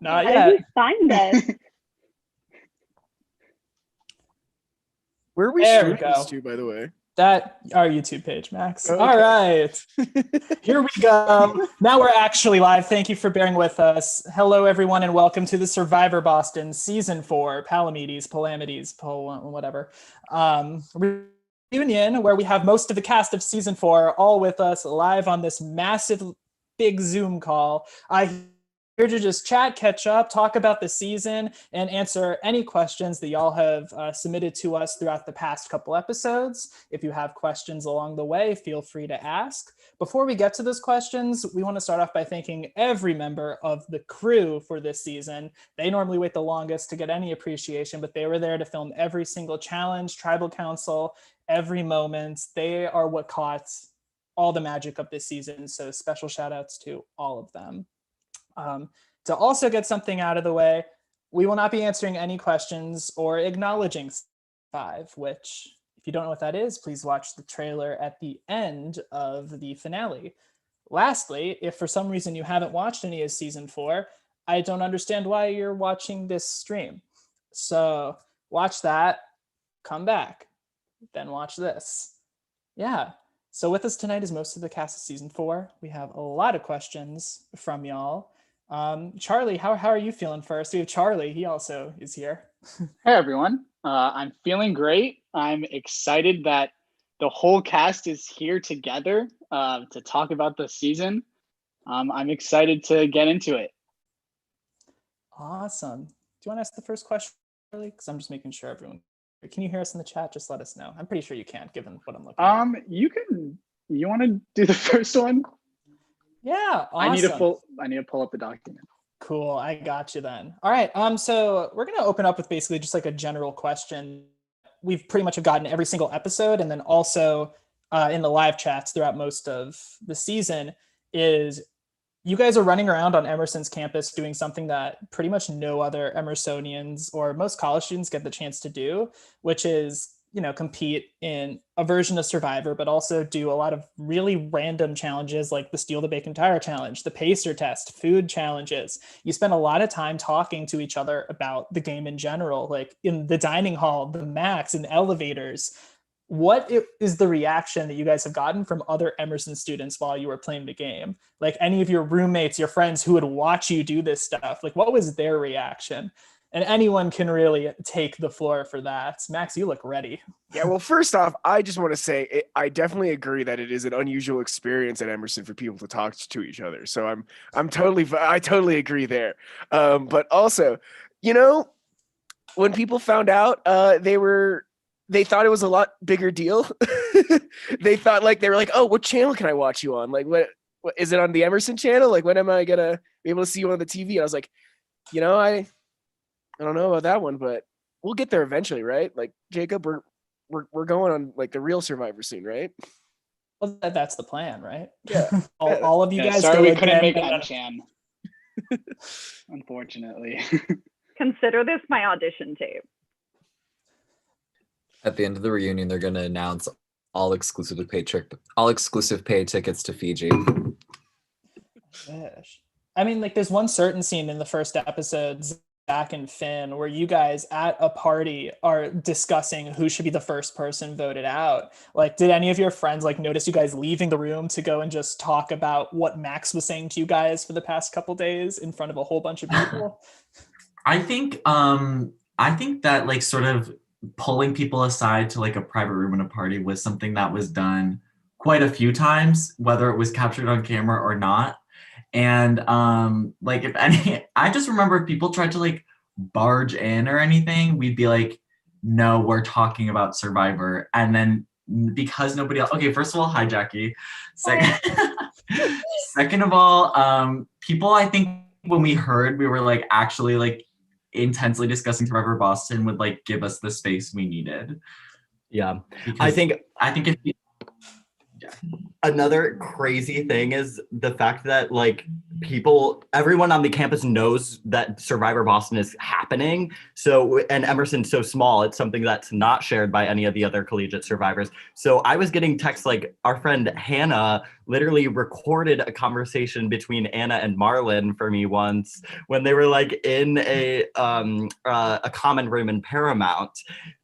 Not How yet. did you find us? Where are we There we streaming this go. to, by the way? That our YouTube page, Max. Okay. All right. Here we go. Now we're actually live. Thank you for bearing with us. Hello, everyone, and welcome to the Survivor Boston Season 4, Palamedes, whatever. Reunion, where we have most of the cast of Season 4 all with us live on this massive, big Zoom call. Here to just chat, catch up, talk about the season, and answer any questions that y'all have submitted to us throughout the past couple episodes. If you have questions along the way, feel free to ask. Before we get to those questions, we want to start off by thanking every member of the crew for this season. They normally wait the longest to get any appreciation, but they were there to film every single challenge, tribal council, every moment. They are what caught all the magic of this season, so special shout outs to all of them. To also get something out of the way, we will not be answering any questions or acknowledging 5, which, if you don't know what that is, please watch the trailer at the end of the finale. Lastly, if for some reason you haven't watched any of Season 4, I don't understand why you're watching this stream. So watch that, come back, then watch this. Yeah. So with us tonight is most of the cast of Season 4. We have a lot of questions from y'all. Charlie, how are you feeling first? We have Charlie. He also is here. Hey, everyone. I'm feeling great. I'm excited that the whole cast is here together to talk about the season. I'm excited to get into it. Awesome. Do you want to ask the first question, Charlie? Because I'm just making sure everyone... Can you hear us in the chat? Just let us know. I'm pretty sure you can, given what I'm looking at. You want to do the first one? Yeah, awesome. I need to pull up the document. Cool, I got you then. All right, so we're gonna open up with basically just like a general question. We've pretty much have gotten every single episode, and then also in the live chats throughout most of the season is you guys are running around on Emerson's campus doing something that pretty much no other Emersonians or most college students get the chance to do, which is, compete in a version of Survivor, but also do a lot of really random challenges like the Steal the Bacon Tire Challenge, the Pacer Test, food challenges. You spend a lot of time talking to each other about the game in general, like in the dining hall, the Max, and elevators. What is the reaction that you guys have gotten from other Emerson students while you were playing the game? Like any of your roommates, your friends who would watch you do this stuff, like what was their reaction? And anyone can really take the floor for that. Max, you look ready. Yeah, well, first off, I just want to say I definitely agree that it is an unusual experience at Emerson for people to talk to each other. So I totally agree there. But also, when people found out, they thought it was a lot bigger deal. They were like, oh, what channel can I watch you on? Like, what is it on the Emerson channel? Like, when am I gonna be able to see you on the TV? And I was like, I don't know about that one, but we'll get there eventually, right? Like, Jacob, we're going on like the real Survivor soon, right? Well, that's the plan, right? Yeah. all of you guys. Sorry, we couldn't make Chan. Unfortunately. Consider this my audition tape. At the end of the reunion, they're going to announce all exclusive paid tickets to Fiji. Gosh. I mean, like, there's one certain scene in the first episode, Zach and Finn, where you guys at a party are discussing who should be the first person voted out. Like, did any of your friends notice you guys leaving the room to go and just talk about what Max was saying to you guys for the past couple days in front of a whole bunch of people? I think that sort of pulling people aside to a private room in a party was something that was done quite a few times, whether it was captured on camera or not. And if any, I just remember if people tried to barge in or anything, we'd be like, no, we're talking about Survivor. And then because nobody else, okay, first of all, hi, Jackie. Second of all, people, I think when we heard we were actually intensely discussing Survivor Boston would give us the space we needed. Yeah. Because I think if Another crazy thing is the fact that like everyone on the campus knows that Survivor Boston is happening. So, and Emerson's so small, it's something that's not shared by any of the other collegiate survivors. So I was getting texts like our friend Hannah literally recorded a conversation between Anna and Marlon for me once when they were like in a common room in Paramount,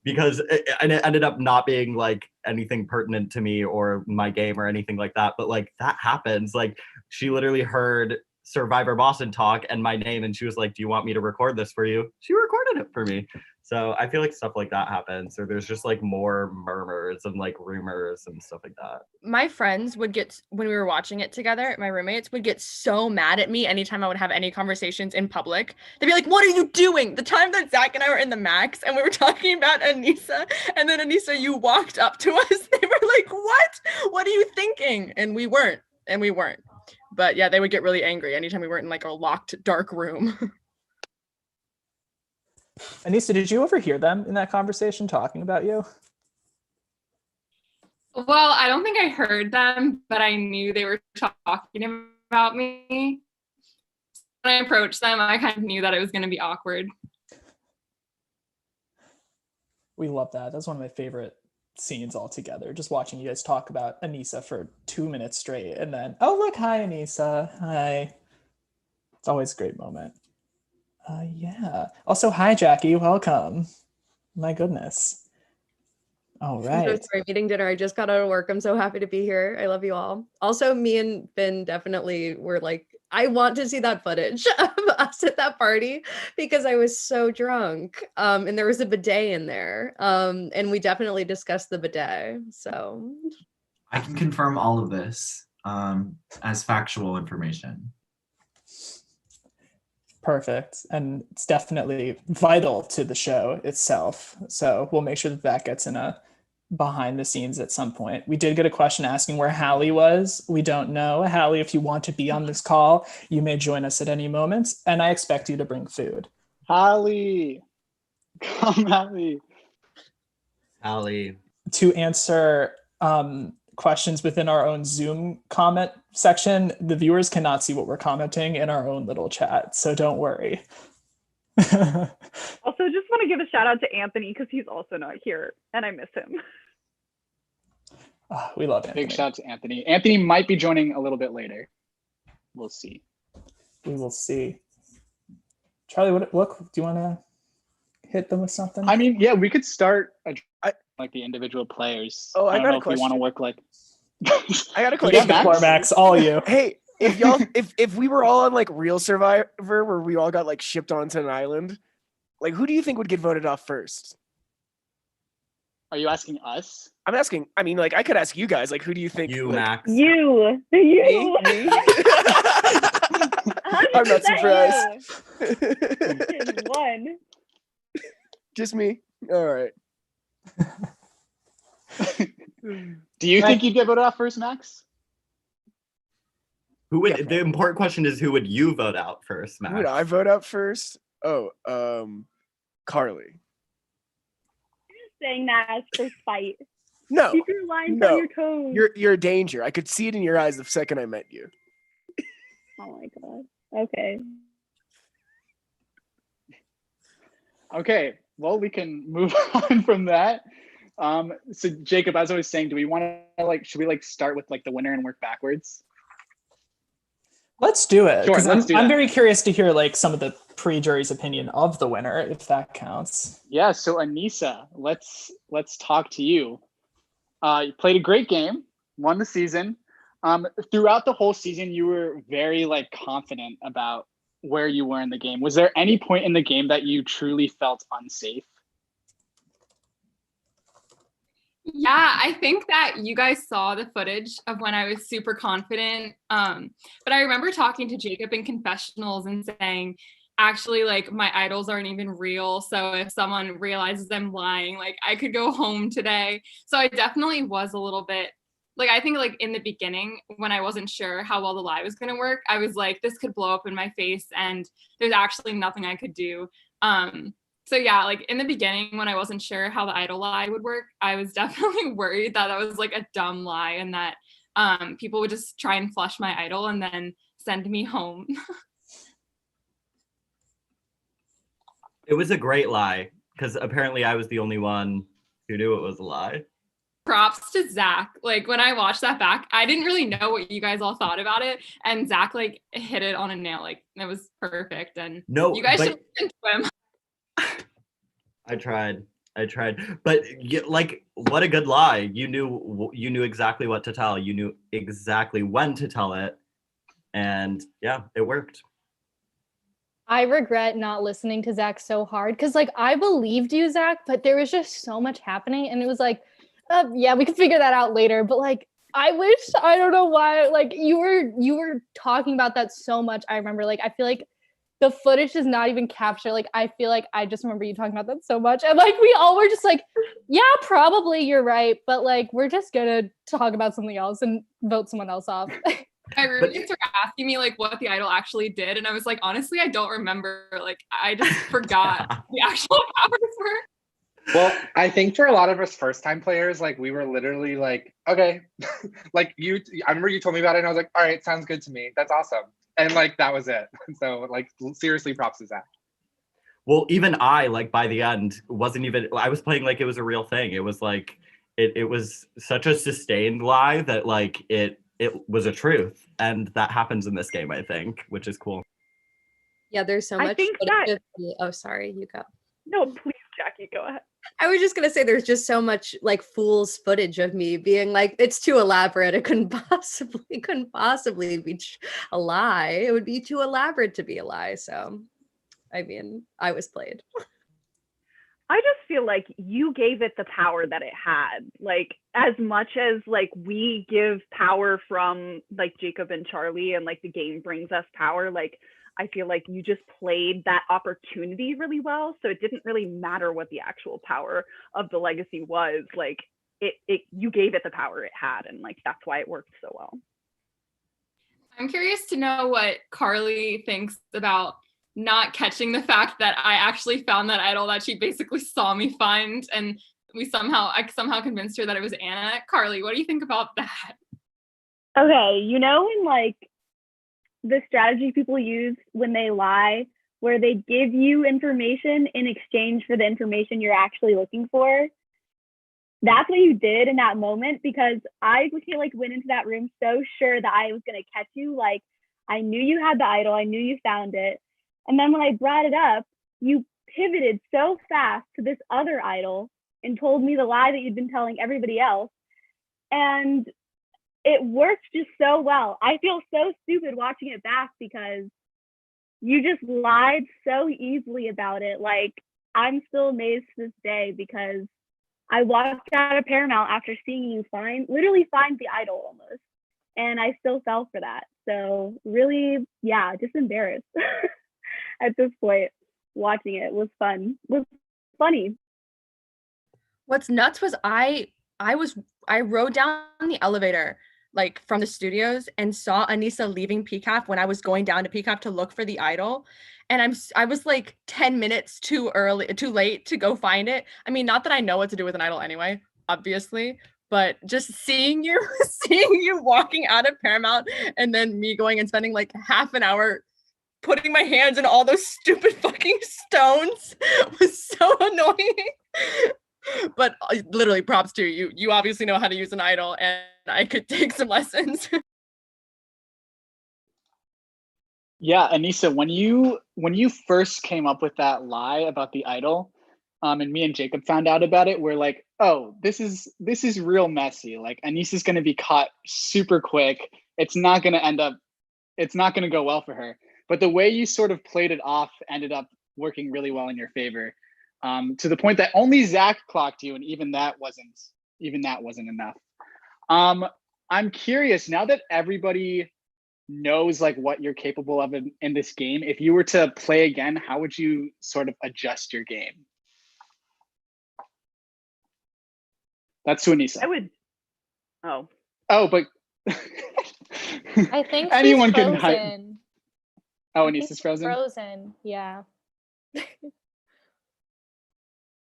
because it ended up not being like anything pertinent to me or my game or anything like that. But like that happens. Like she literally heard Survivor Boston talk and my name, and she was like, "Do you want me to record this for you?" She recorded it for me. So I feel like stuff like that happens, or there's just like more murmurs and like rumors and stuff like that. My friends would get, when we were watching it together, my roommates would get so mad at me anytime I would have any conversations in public. They'd be like, "What are you doing?" The time that Zach and I were in the Max and we were talking about Anissa, and then Anissa, you walked up to us, they were like, What are you thinking? And we weren't. But yeah, they would get really angry anytime we weren't in like a locked dark room. Anissa, did you overhear them in that conversation talking about you? Well, I don't think I heard them, but I knew they were talking about me. When I approached them, I kind of knew that it was going to be awkward. We love that. That's one of my favorite scenes altogether. Just watching you guys talk about Anissa for 2 minutes straight, and then, "Oh, look, hi, Anissa. Hi." It's always a great moment. Yeah. Also, hi, Jackie. Welcome. My goodness. All I'm so right. sorry, I'm eating dinner. I just got out of work. I'm so happy to be here. I love you all. Also, me and Finn definitely were like, I want to see that footage of us at that party because I was so drunk. And there was a bidet in there. And we definitely discussed the bidet. So I can confirm all of this as factual information. Perfect. And it's definitely vital to the show itself. So we'll make sure that that gets in a behind the scenes at some point. We did get a question asking where Hallie was. We don't know. Hallie, if you want to be on this call, you may join us at any moment. And I expect you to bring food. Hallie, come Hallie. Allie. To answer questions within our own Zoom comment section, the viewers cannot see what we're commenting in our own little chat, so don't worry. Also, just want to give a shout out to Anthony because he's also not here and I miss him. We love Anthony. Big shout out to Anthony. Anthony might be joining a little bit later. We'll see. We will see. Charlie, what do you want to hit them with something? I mean, yeah, we could start like the individual players. Oh, I don't got know a if you want to question. work like. I got a Get question. the Cormax, all you. Hey, if y'all, if we were all on like Real Survivor, where we all got like shipped onto an island, like who do you think would get voted off first? Are you asking us? I'm asking. I mean, like I could ask you guys. Like, who do you think? You, like, Max. You. Me? I'm not 100% surprised. you. One. Just me. All right. Do you think you'd get voted off first, Max? Who would? The important question is, who would you vote out first, Max? Who would I vote out first? Oh, Carly. Saying that as for spite. No, Keep your lines no. on your toes. you're a danger. I could see it in your eyes the second I met you. Oh my god. Okay. Okay, well, we can move on from that. So Jacob, as I was saying, do we want to should we start with the winner and work backwards? Let's do it. Sure, 'Cause let's do I'm that. very curious to hear some of the pre-jury's opinion of the winner, if that counts. Yeah, so Anissa, let's talk to you. You played a great game, won the season. Throughout the whole season, you were very confident about where you were in the game. Was there any point in the game that you truly felt unsafe? Yeah, I think that you guys saw the footage of when I was super confident. But I remember talking to Jacob in confessionals and saying, actually, my idols aren't even real. So if someone realizes I'm lying, I could go home today. So I definitely was a little bit I think in the beginning when I wasn't sure how well the lie was going to work, I was like, this could blow up in my face and there's actually nothing I could do. So yeah, in the beginning when I wasn't sure how the idol lie would work, I was definitely worried that was a dumb lie and that people would just try and flush my idol and then send me home. It was a great lie because apparently I was the only one who knew it was a lie. Props to Zach. Like when I watched that back, I didn't really know what you guys all thought about it, and Zach like hit it on a nail. Like it was perfect, and No, you guys but- should listen to him. I tried, but like, what a good lie! You knew exactly what to tell. You knew exactly when to tell it, and yeah, it worked. I regret not listening to Zach so hard because like I believed you, Zach, but there was just so much happening, and it was like, yeah, we can figure that out later. But like, I don't know why, like you were talking about that so much. I remember, like, I feel like the footage does not even capture. Like, I feel like I just remember you talking about that so much, and like we all were just like, yeah, probably you're right, but like we're just gonna talk about something else and vote someone else off. My roommates were asking me like what the idol actually did, and I was like, honestly, I don't remember. Like, I just forgot the actual powers were. Well, I think for a lot of us first-time players, like we were literally like, okay, like I remember you told me about it, and I was like, all right, sounds good to me. That's awesome, and like that was it. So like seriously, props to Zach. Well, even I, like by the end, wasn't even. I was playing like it was a real thing. It was like it was such a sustained lie that like it was a truth, and that happens in this game, I think, which is cool. Yeah, there's so I much. think that- Oh, sorry, you go. No, please, Jackie, go ahead. I was just gonna say there's just so much like fool's footage of me being like, it's too elaborate. It couldn't possibly be a lie. It would be too elaborate to be a lie. So, I mean, I was played. I just feel like you gave it the power that it had. Like as much as like we give power from like Jacob and Charlie and like the game brings us power, like I feel like you just played that opportunity really well. So it didn't really matter what the actual power of the legacy was. Like you gave it the power it had, and like that's why it worked so well. I'm curious to know what Carly thinks about not catching the fact that I actually found that idol that she basically saw me find, and I somehow convinced her that it was Anna. Carly, what do you think about that? Okay, you know, in like the strategy people use when they lie, where they give you information in exchange for the information you're actually looking for. That's what you did in that moment, because I like went into that room so sure that I was gonna catch you. Like I knew you had the idol, I knew you found it. And then when I brought it up, you pivoted so fast to this other idol and told me the lie that you'd been telling everybody else. And it worked just so well. I feel so stupid watching it back because you just lied so easily about it. Like I'm still amazed to this day because I walked out of Paramount after seeing you literally find the idol almost. And I still fell for that. So really, yeah, just embarrassed. At this point, watching it was funny. What's nuts was I rode down the elevator like from the studios and saw Anissa leaving PCAF when I was going down to PCAF to look for the idol, and I was like 10 minutes too late to go find it. I mean, not that I know what to do with an idol anyway, obviously, but just seeing you walking out of Paramount and then me going and spending like half an hour putting my hands in all those stupid fucking stones was so annoying. But literally props to you. You obviously know how to use an idol, and I could take some lessons. Yeah, Anissa, when you first came up with that lie about the idol, and me and Jacob found out about it, we're like, oh, this is real messy. Like Anissa's gonna be caught super quick. It's not gonna go well for her. But the way you sort of played it off ended up working really well in your favor, to the point that only Zach clocked you, and even that wasn't enough. I'm curious, now that everybody knows like what you're capable of in this game, if you were to play again, how would you sort of adjust your game? That's to Anissa. I would. Oh, but I think anyone she's can frozen. Oh, I think Anissa's frozen? Frozen, yeah.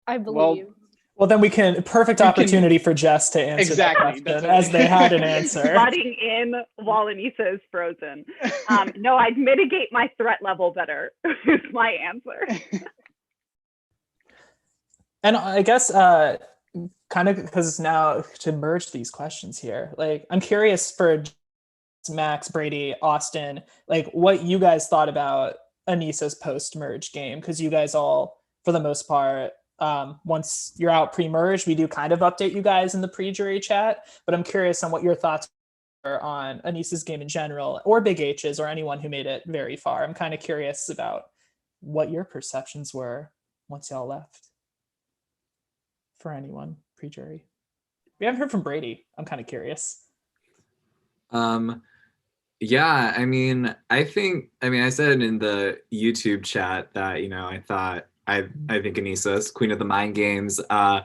I Well, believe. Well, then perfect We can- opportunity for Jess to answer Exactly, that that's question, what- as they had an answer. Butting in while Anissa is frozen. No, I'd mitigate my threat level better, is my answer. And I guess kind of because now to merge these questions here, like I'm curious for Max, Brady, Austin, like what you guys thought about Anissa's post-merge game, because you guys all, for the most part, once you're out pre-merge, we do kind of update you guys in the pre-jury chat, but I'm curious on what your thoughts are on Anissa's game in general, or Big H's, or anyone who made it very far. I'm kind of curious about what your perceptions were once y'all left. For anyone pre-jury, we haven't heard from Brady. I'm kind of curious. Yeah, I mean, I said in the YouTube chat that, I thought I think Anissa is queen of the mind games. I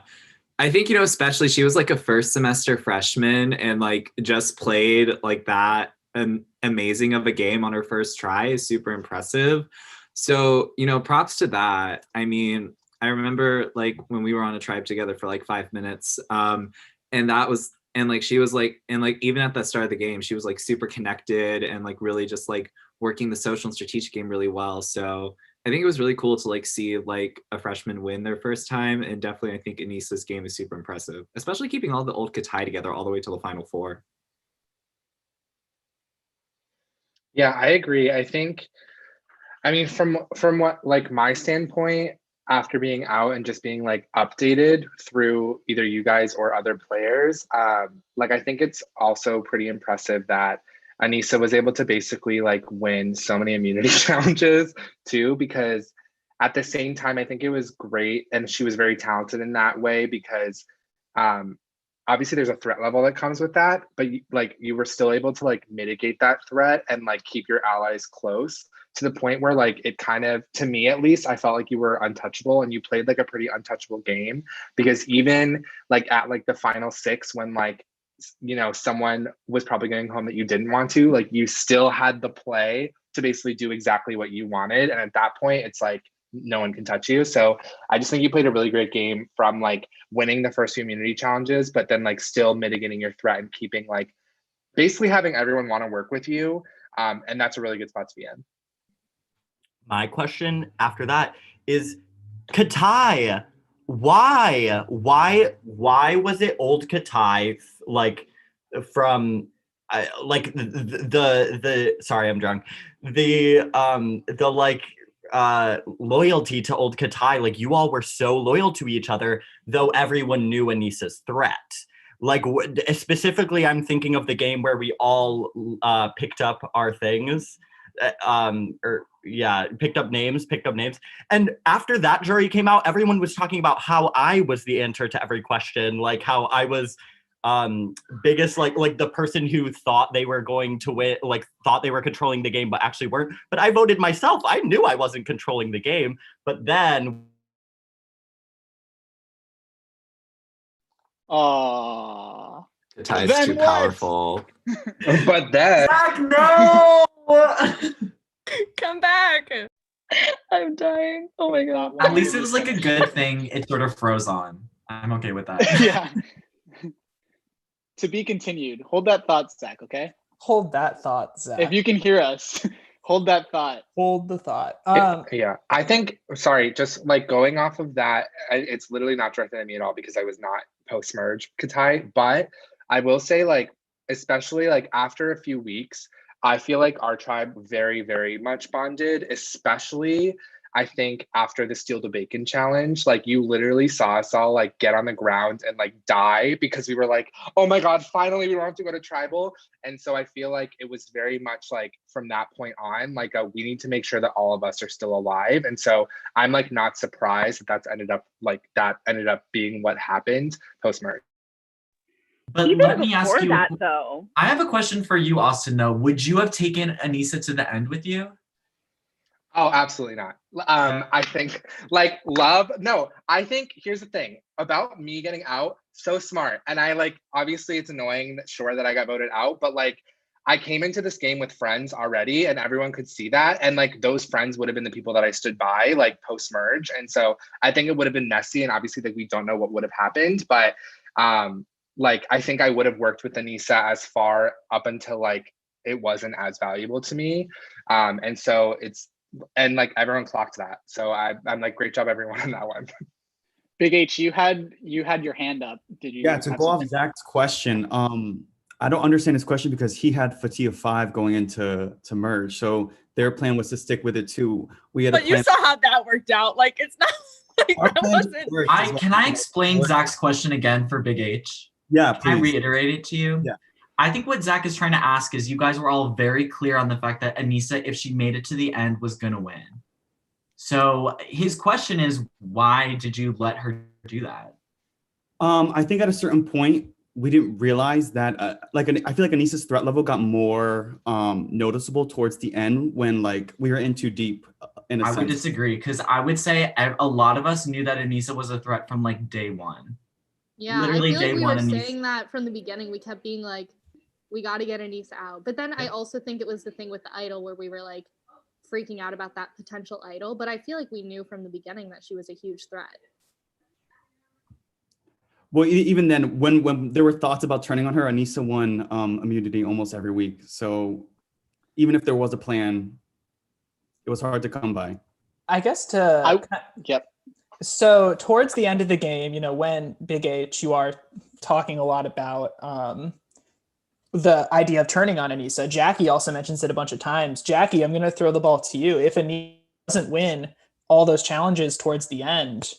think, especially she was like a first semester freshman and like just played like that an amazing of a game on her first try is super impressive. So, props to that. I mean, I remember like when we were on a tribe together for like 5 minutes, and that was, and like she was like, and like even at the start of the game, she was like super connected and like really just like working the social and strategic game really well. So I think it was really cool to like see like a freshman win their first time, and definitely I think Anissa's game is super impressive, especially keeping all the old Katai together all the way to the Final Four. Yeah, I agree. I mean, from what like my standpoint, after being out and just being like updated through either you guys or other players, like I think it's also pretty impressive that Anissa was able to basically like win so many immunity challenges too, because at the same time, I think it was great, and she was very talented in that way because obviously there's a threat level that comes with that, but like you were still able to like mitigate that threat and like keep your allies close to the point where like it kind of, to me at least, I felt like you were untouchable, and you played like a pretty untouchable game, because even like at like the final 6 when like someone was probably going home that you didn't want to, like you still had the play to basically do exactly what you wanted, and at that point it's like no one can touch you. So I just think you played a really great game, from like winning the first few immunity challenges, but then like still mitigating your threat and keeping like basically having everyone want to work with you, and that's a really good spot to be in. My question after that is, Katai, why was it old Katai like from like the sorry, I'm drunk. The like loyalty to old Katai, like you all were so loyal to each other, though everyone knew Anissa's threat. Like specifically, I'm thinking of the game where we all picked up our things. Picked up names. And after that jury came out, everyone was talking about how I was the answer to every question, like how I was biggest, like the person who thought they were going to win, like thought they were controlling the game but actually weren't. But I voted myself. I knew I wasn't controlling the game. But then Katai's too powerful. But then Zach, no! Come back. I'm dying. Oh my god. At least it was like a good thing it sort of froze on. I'm okay with that. Yeah. To be continued. Hold that thought, Zach, okay? Hold that thought, Zach. If you can hear us, hold that thought. Hold the thought. Yeah, I think, sorry, just like going off of that, it's literally not directed at me at all because I was not post-merge Katai, but I will say, like, especially like after a few weeks, I feel like our tribe very, very much bonded, especially I think after the Steal the Bacon challenge. Like you literally saw us all like get on the ground and like die because we were like, oh my God, finally we don't have to go to tribal. And so I feel like it was very much like from that point on, like we need to make sure that all of us are still alive. And so I'm like not surprised that that ended up being what happened post-merge. But Even let me ask before you, that, though. I have a question for you, Austin, though. Would you have taken Anissa to the end with you? Oh, absolutely not. I think like love. No, I think here's the thing about me getting out. So smart. And I like, obviously it's annoying that I got voted out, but like, I came into this game with friends already, and everyone could see that. And like those friends would have been the people that I stood by, like post merge. And so I think it would have been messy, and obviously like we don't know what would have happened, but like I think I would have worked with Anissa as far up until like it wasn't as valuable to me. And so and like everyone clocked that. So I'm like, great job everyone on that one. Big H, you had your hand up. Did you? Yeah, to have go off something? Zach's question, I don't understand his question because he had Fatia 5 going into merge. So their plan was to stick with it too. We had a But you plan. saw how that worked out. Like it's not like Our that plan wasn't. worked as well. Can I explain Zach's question again for Big H? Yeah, Can I please. reiterate it to you? Yeah. I think what Zach is trying to ask is you guys were all very clear on the fact that Anissa, if she made it to the end, was going to win. So his question is, why did you let her do that? I think at a certain point, we didn't realize that, I feel like Anissa's threat level got more noticeable towards the end when like we were in too deep in a sense. I would disagree because I would say a lot of us knew that Anissa was a threat from like day one. Yeah, Literally I feel like day we one, were Anissa. saying that from the beginning. We kept being like, we got to get Anissa out. But then I also think it was the thing with the idol where we were like freaking out about that potential idol. But I feel like we knew from the beginning that she was a huge threat. Well, even then, when there were thoughts about turning on her, Anissa won immunity almost every week. So even if there was a plan, it was hard to come by. I guess Yep. So towards the end of the game, you know, when Big H, you are talking a lot about the idea of turning on Anissa. Jackie also mentions it a bunch of times. Jackie, I'm going to throw the ball to you. If Anissa doesn't win all those challenges towards the end,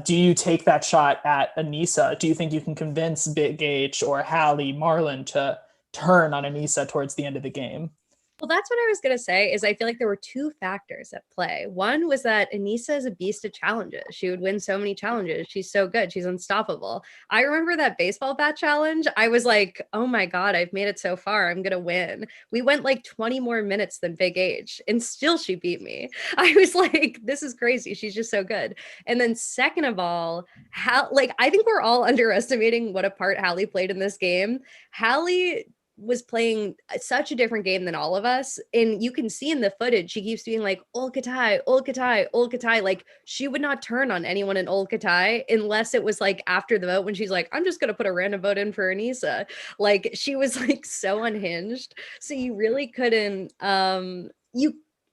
do you take that shot at Anissa? Do you think you can convince Big H or Hallie, Marlon to turn on Anissa towards the end of the game? Well, that's what I was going to say is I feel like there were two factors at play. One was that Anissa is a beast at challenges. She would win so many challenges. She's so good. She's unstoppable. I remember that baseball bat challenge. I was like, oh my God, I've made it so far. I'm going to win. We went like 20 more minutes than Big H and still she beat me. I was like, this is crazy. She's just so good. And then second of all, I think we're all underestimating what a part Hallie played in this game. Hallie was playing such a different game than all of us. And you can see in the footage, she keeps being like, Ol Katai, Ol Katai, Ol Katai. Like she would not turn on anyone in Ol Katai unless it was like after the vote when she's like, I'm just going to put a random vote in for Anissa. Like she was like so unhinged. So you really couldn't,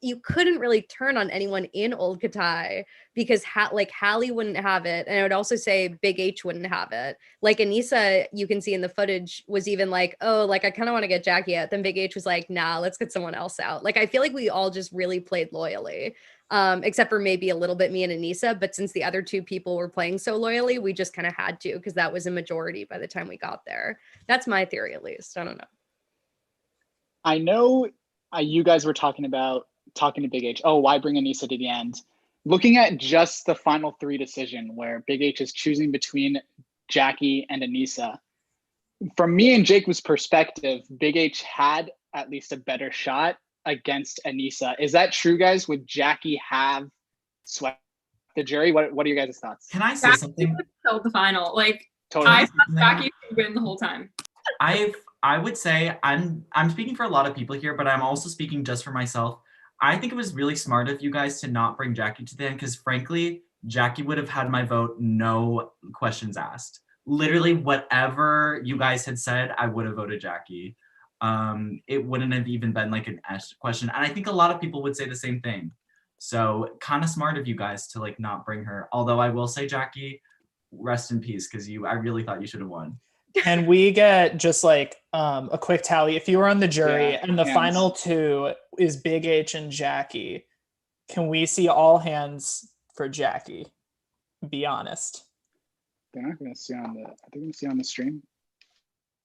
you couldn't really turn on anyone in Old Katai because Hallie wouldn't have it. And I would also say Big H wouldn't have it. Like Anissa, you can see in the footage was even like, oh, like I kind of want to get Jackie out. Then Big H was like, nah, let's get someone else out. Like, I feel like we all just really played loyally, except for maybe a little bit me and Anissa. But since the other two people were playing so loyally, we just kind of had to, because that was a majority by the time we got there. That's my theory, at least. I don't know. I know you guys were talking to Big H. Oh, why bring Anissa to the end? Looking at just the final three decision where Big H is choosing between Jackie and Anissa. From me and Jacob's perspective, Big H had at least a better shot against Anissa. Is that true, guys? Would Jackie have swept the jury? What are your guys' thoughts? Can I say Jackie something? Killed the final. Like Totally. I thought Jackie would win the whole time. I would say I'm speaking for a lot of people here, but I'm also speaking just for myself. I think it was really smart of you guys to not bring Jackie to the end because frankly, Jackie would have had my vote, no questions asked. Literally whatever you guys had said, I would have voted Jackie. It wouldn't have even been like an question. And I think a lot of people would say the same thing. So kind of smart of you guys to like not bring her. Although I will say, Jackie, rest in peace because I really thought you should have won. And we get just like a quick tally. If you were on the jury and the final two is Big H and Jackie, can we see all hands for Jackie? Be honest. They're not going to see on the stream.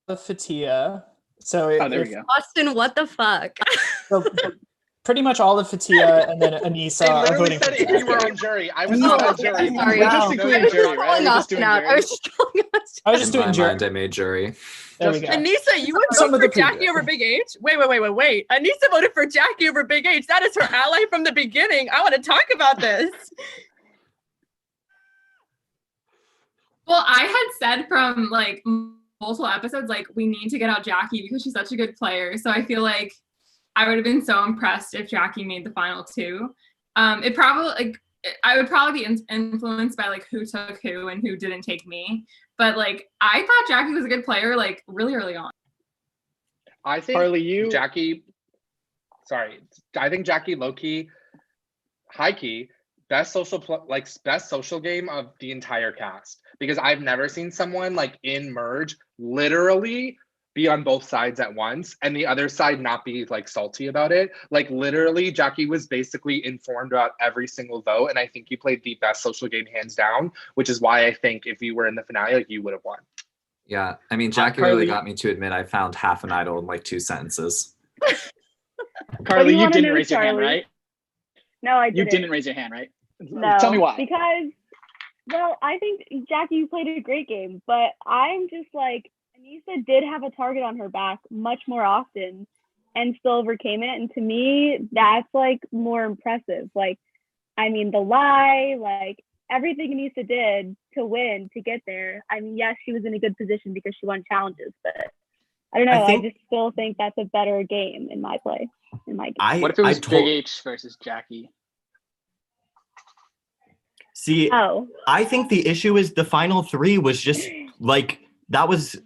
The Fatia. So there we go. Austin, what the fuck? So pretty much all of Fatia and then Anissa They are literally voting said for if you were Jackie. on jury. I was not on jury. Sorry. We're just including jury, right? We're just doing jury. I was just doing In my jury. mind, I made jury. There we go. Anissa, you would Some vote of for the Jackie previous. over Big H? Wait. Anissa voted for Jackie over Big H. That is her ally from the beginning. I want to talk about this. Well, I had said from like multiple episodes, like, we need to get out Jackie because she's such a good player. So I feel like I would have been so impressed if Jackie made the final two. It probably, like, I would probably be influenced by like who took who and who didn't take me. But like, I thought Jackie was a good player, like, really early on. I think Harley, Jackie, sorry, I think Jackie low-key, high-key, best social game of the entire cast, because I've never seen someone like in Merge literally be on both sides at once and the other side not be like salty about it. Like, literally, Jackie was basically informed about every single vote, and I think you played the best social game hands down, which is why I think if you were in the finale, like, you would have won. Yeah, I mean, Jackie really got me to admit I found half an idol in like 2 sentences. Carly, you wanna didn't know, raise your hand, Charlie? right? No, I You didn't. didn't raise your hand, right? No. Tell me why. Because, well, I think, Jackie, you played a great game, but I'm just like, Anissa did have a target on her back much more often and still overcame it. And to me, that's like more impressive. Like, I mean, the lie, like, everything Anissa did to win, to get there. I mean, yes, she was in a good position because she won challenges, but I don't know. I just still think that's a better game in my play. What if it was Big H versus Jackie? See, I think the issue is the final three was just like, that was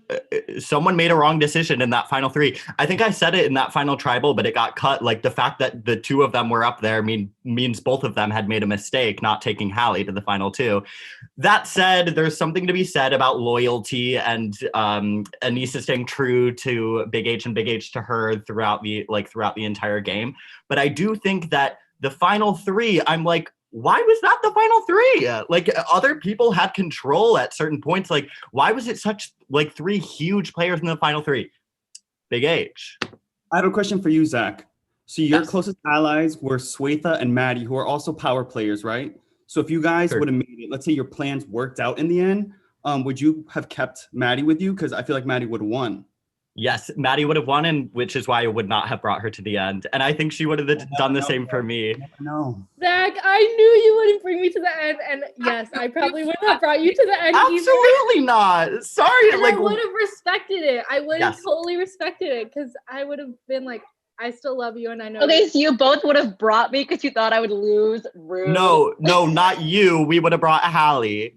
someone made a wrong decision in that final three. I think I said it in that final tribal, but it got cut. Like, the fact that the two of them were up there means both of them had made a mistake not taking Hallie to the final two. That said, there's something to be said about loyalty and Anissa staying true to Big H and Big H to her throughout the entire game. But I do think that the final three, I'm like, why was that the final three? Like, other people had control at certain points. Like, why was it such like three huge players in the final three? Big H. I have a question for you, Zach. So your closest allies were Swetha and Maddie, who are also power players, right? So if you guys would have made it, let's say your plans worked out in the end, would you have kept Maddie with you? Because I feel like Maddie would have won. Yes, Maddie would have won, and which is why I would not have brought her to the end. And I think she would have done the same for me. No. Zach, I knew you wouldn't bring me to the end, and yes, I probably would have brought you to the end. Absolutely not. Sorry, and like, I would have respected it. I would have Yes. totally respected it because I would have been like, I still love you, and I know. Okay, so you both would have brought me because you thought I would lose. Rude. no, not you. We would have brought Hallie.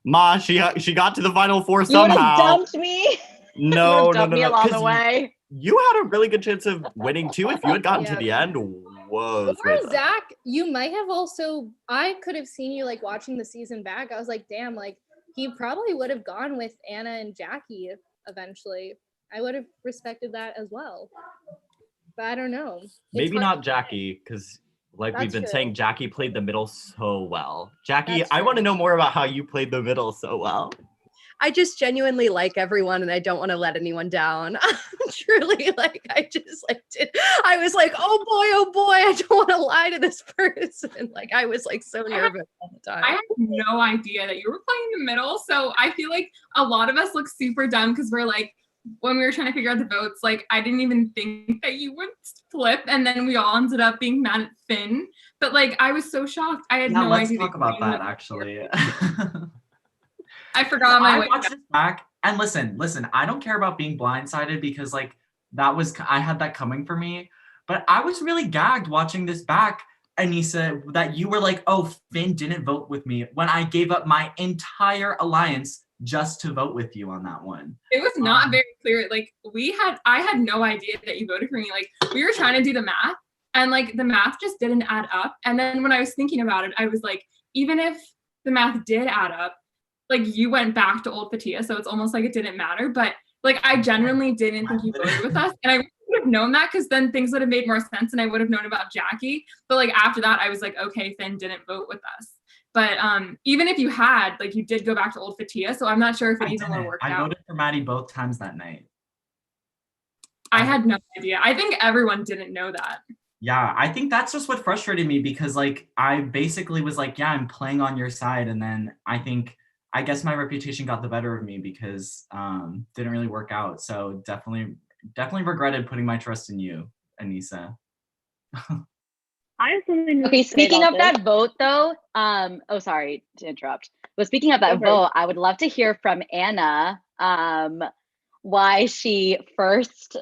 Ma, she got to the final four You would somehow. have dumped me. No, you dumped me along the 'cause way. You had a really good chance of winning too if you had gotten to the end. Whoa. Or Swetha. Zach, you might have also. I could have seen you like watching the season back. I was like, damn, like he probably would have gone with Anna and Jackie eventually. I would have respected that as well. But I don't know. It's Maybe hard not Jackie, because like we've That's been true. saying, Jackie played the middle so well. Jackie, That's I true. want to know more about how you played the middle so well. I just genuinely like everyone and I don't want to let anyone down. Truly, like, I just like I was like, oh boy, I don't want to lie to this person. Like, I was like so nervous all the time. I had no idea that you were playing the middle. So I feel like a lot of us look super dumb because we're like, when we were trying to figure out the votes, like, I didn't even think that you would flip. And then we all ended up being mad at Finn. But like, I was so shocked. I had no let's idea. talk about that actually. I forgot my I way. watched this back and listen, I don't care about being blindsided because like I had that coming for me, but I was really gagged watching this back, Anissa, that you were like, oh, Finn didn't vote with me when I gave up my entire alliance just to vote with you on that one. It was not very clear. Like, I had no idea that you voted for me. Like, we were trying to do the math and like the math just didn't add up. And then when I was thinking about it, I was like, even if the math did add up, like, you went back to old Fatia, so it's almost like it didn't matter. But like, I genuinely didn't think you voted with us, and I would have known that because then things would have made more sense, and I would have known about Jackie. But like, after that, I was like, okay, Finn didn't vote with us. But even if you had, like, you did go back to old Fatia, so I'm not sure if it even would have worked I out. voted for Maddie both times that night. I had no idea. I think everyone didn't know that. Yeah, I think that's just what frustrated me because like I basically was like, yeah, I'm playing on your side, and then I guess my reputation got the better of me because didn't really work out. So definitely regretted putting my trust in you, Anissa. I have something. Okay, speaking of that vote though, oh, sorry to interrupt. But speaking of that vote, I would love to hear from Anna. why she first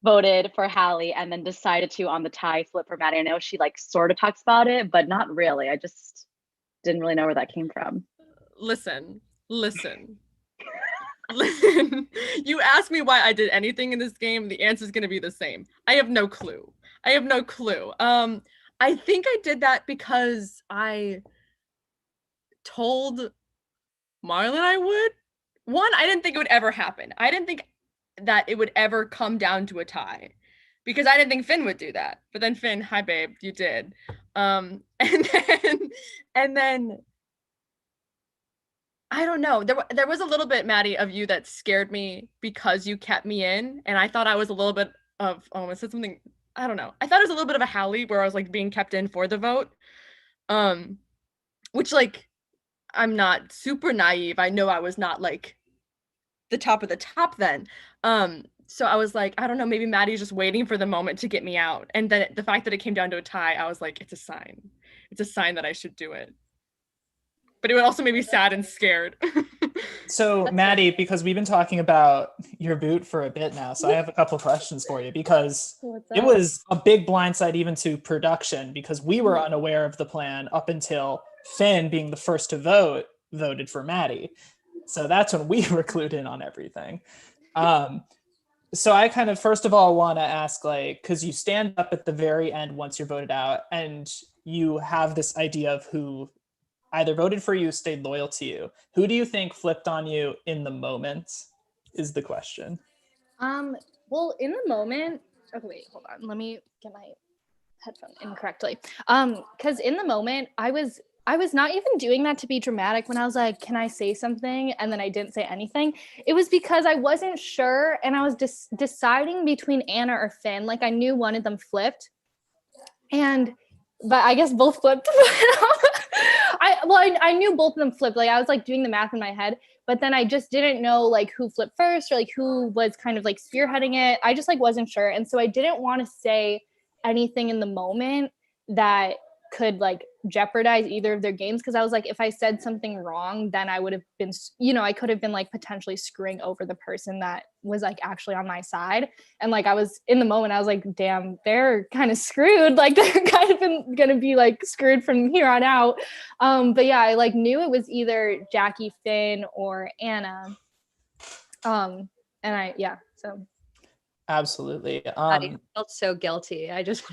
voted for Hallie and then decided to on the tie flip for Maddie. I know she like sort of talks about it, but not really. I just didn't really know where that came from. Listen. Listen. You ask me why I did anything in this game, the answer is going to be the same. I have no clue. I think I did that because I told Marlon I would. One, I didn't think it would ever happen. I didn't think that it would ever come down to a tie because I didn't think Finn would do that. But then Finn, hi babe, you did. And then I don't know. There was a little bit, Maddie, of you that scared me because you kept me in, and I thought I was a little bit of I said something. I don't know. I thought it was a little bit of a Hallie where I was like being kept in for the vote, which like I'm not super naive. I know I was not like the top of the top then. So I was like, I don't know, maybe Maddie's just waiting for the moment to get me out. And then the fact that it came down to a tie, I was like, it's a sign. It's a sign that I should do it. But it would also make me sad and scared. So Maddie, because we've been talking about your boot for a bit now, so I have a couple questions for you because it was a big blindside even to production because we were unaware of the plan up until Finn, being the first to vote, voted for Maddie. So that's when we were clued in on everything. So I kind of first of all want to ask, like, because you stand up at the very end once you're voted out and you have this idea of who either voted for you, stayed loyal to you. Who do you think flipped on you in the moment is the question. Well, in the moment, okay, wait, hold on. Let me get my headphone in correctly. Because in the moment, I was not even doing that to be dramatic when I was like, can I say something? And then I didn't say anything. It was because I wasn't sure and I was deciding between Anna or Finn. Like I knew one of them flipped. But I guess both flipped. I knew both of them flipped. Like I was like doing the math in my head, but then I just didn't know like who flipped first or like who was kind of like spearheading it. I just like wasn't sure. And so I didn't want to say anything in the moment that could like jeopardize either of their games because I was like, if I said something wrong, then I would have been, I could have been like potentially screwing over the person that was like actually on my side. And like I was in the moment, I was like, damn, they're kind of screwed. Like they're kind of gonna be like screwed from here on out. But yeah, I like knew it was either Jackie, Finn, or Anna. So absolutely. I felt so guilty. I just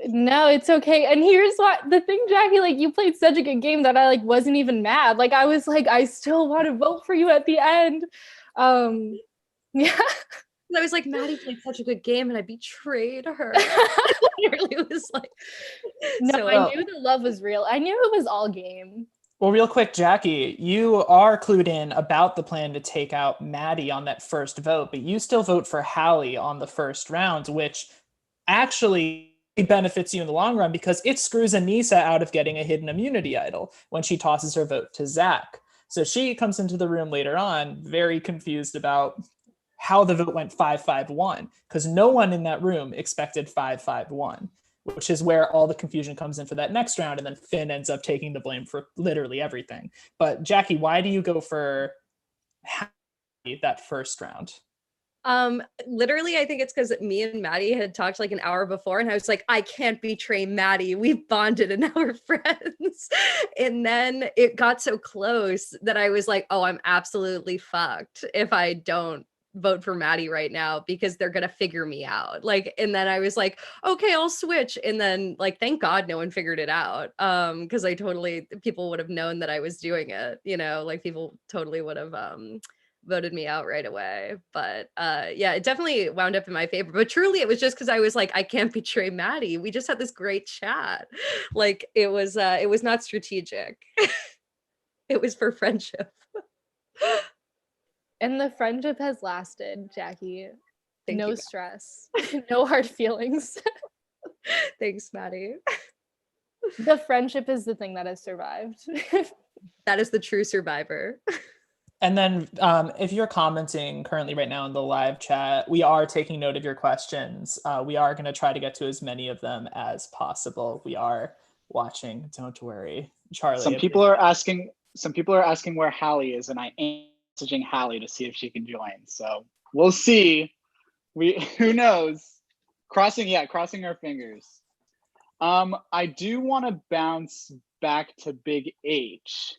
no, it's okay. And here's what the thing, Jackie, like you played such a good game that I like wasn't even mad. Like I was like, I still want to vote for you at the end. Yeah. I was like, Maddie played such a good game and I betrayed her. It really was like no, I knew the love was real. I knew it was all game. Well, real quick, Jackie, you are clued in about the plan to take out Maddie on that first vote, but you still vote for Hallie on the first round, which actually benefits you in the long run because it screws Anissa out of getting a hidden immunity idol when she tosses her vote to Zach. So she comes into the room later on very confused about how the vote went 5-5-1 because no one in that room expected 5-5-1. Which is where all the confusion comes in for that next round. And then Finn ends up taking the blame for literally everything. But Jackie, why do you go for that first round? Literally, I think it's because me and Maddie had talked like an hour before and I was like, I can't betray Maddie. We've bonded and now we're friends. And then it got so close that I was like, oh, I'm absolutely fucked if I don't vote for Maddie right now because they're gonna figure me out. Like, and then I was like, okay, I'll switch. And then like, thank God no one figured it out. Because people would have known that I was doing it, like people totally would have voted me out right away. But yeah, it definitely wound up in my favor. But truly it was just because I was like, I can't betray Maddie. We just had this great chat. Like it was not strategic. It was for friendship. And the friendship has lasted, Jackie. Thank no you. Stress, no hard feelings. Thanks, Maddie. The friendship is the thing that has survived. That is the true survivor. And then if you're commenting currently right now in the live chat, we are taking note of your questions. We are going to try to get to as many of them as possible. We are watching. Don't worry. Charlie. Some people are asking where Hallie is, and I am messaging Hallie to see if she can join. So We'll see. Who knows? Crossing our fingers. I do want to bounce back to Big H.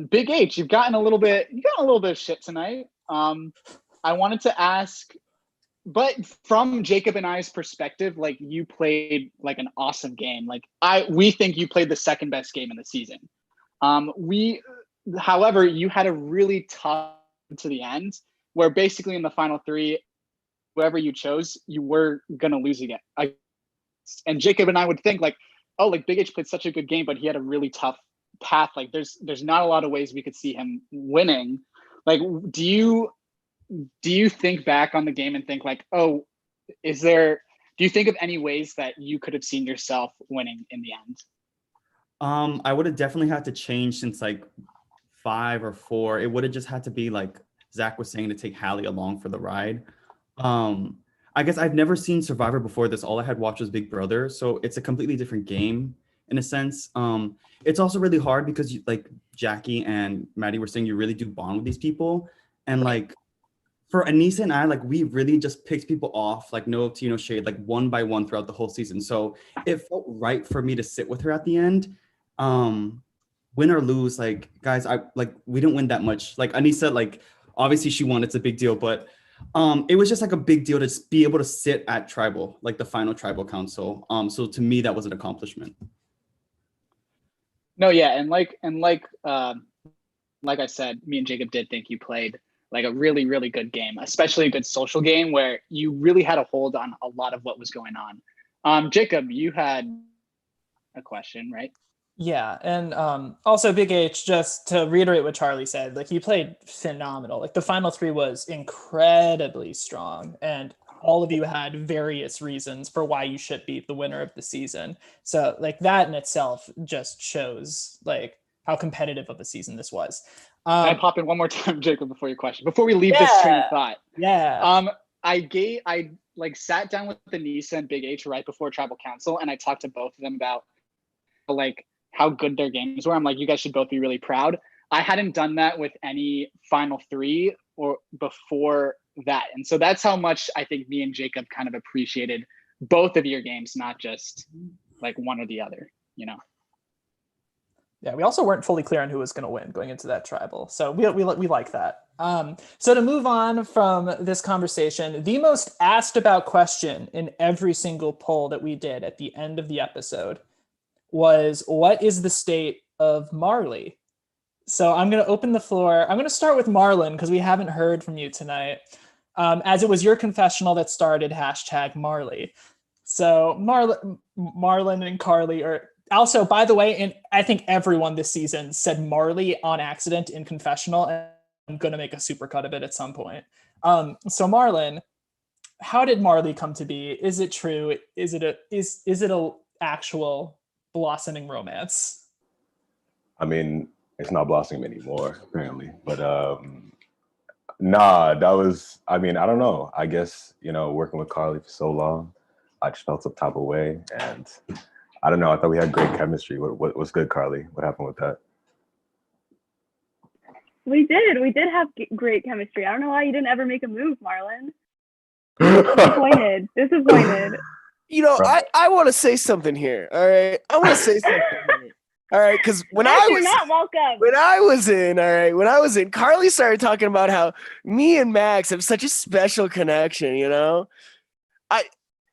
Big H, you've gotten a little bit of shit tonight. I wanted to ask, but from Jacob and I's perspective, like you played like an awesome game. Like we think you played the second best game in the season. However, you had a really tough to the end where basically in the final three, whoever you chose, you were gonna lose again. And Jacob and I would think like, oh, like Big H played such a good game, but he had a really tough path. Like there's not a lot of ways we could see him winning. Like, do you think back on the game and think like, oh, do you think of any ways that you could have seen yourself winning in the end? I would have definitely had to change since like 5 or 4. It would have just had to be like Zach was saying, to take Hallie along for the ride. I guess I've never seen Survivor before this. All I had watched was Big Brother, so it's a completely different game in a sense. It's also really hard because like Jackie and Maddie were saying, you really do bond with these people, and like for Anissa and I, like we really just picked people off, like no tea, no shade, like one by one throughout the whole season. So it felt right for me to sit with her at the end. Win or lose, like guys, we didn't win that much. Like Anissa, like obviously she won, it's a big deal, but it was just like a big deal to just be able to sit at tribal, like the final tribal council. So to me, that was an accomplishment. No, yeah, and like I said, me and Jacob did think you played like a really, really good game, especially a good social game where you really had a hold on a lot of what was going on. Jacob, you had a question, right? Yeah, and also Big H, just to reiterate what Charlie said, like he played phenomenal. Like the final three was incredibly strong, and all of you had various reasons for why you should be the winner of the season. So like that in itself just shows like how competitive of a season this was. Can I pop in one more time, Jacob, before your question, before we leave this train of thought? Yeah. I like sat down with Anissa and Big H right before Tribal Council, and I talked to both of them about like how good their games were. I'm like, you guys should both be really proud. I hadn't done that with any final three or before that. And so that's how much I think me and Jacob kind of appreciated both of your games, not just like one or the other, you know? Yeah, we also weren't fully clear on who was going to win going into that tribal. So we like that. So to move on from this conversation, the most asked about question in every single poll that we did at the end of the episode was, what is the state of Marley? So I'm going to open the floor. I'm going to start with Marlon because we haven't heard from you tonight, as it was your confessional that started #Marley. So Marlon and Carly are also, by the way, and I think everyone this season said Marley on accident in confessional, and I'm going to make a supercut of it at some point. So Marlon, how did Marley come to be? Is it true? Is it a actual blossoming romance? I mean, it's not blossoming anymore, apparently. But nah, that was, I mean, I don't know. I guess, working with Carly for so long, I just felt some type of way. And I don't know, I thought we had great chemistry. What's good, Carly? What happened with that? We did have great chemistry. I don't know why you didn't ever make a move, Marlon. Disappointed. I want to say something here. All right, I want to say something here. All right, because when you're not welcome. When I was in, Carly started talking about how me and Max have such a special connection.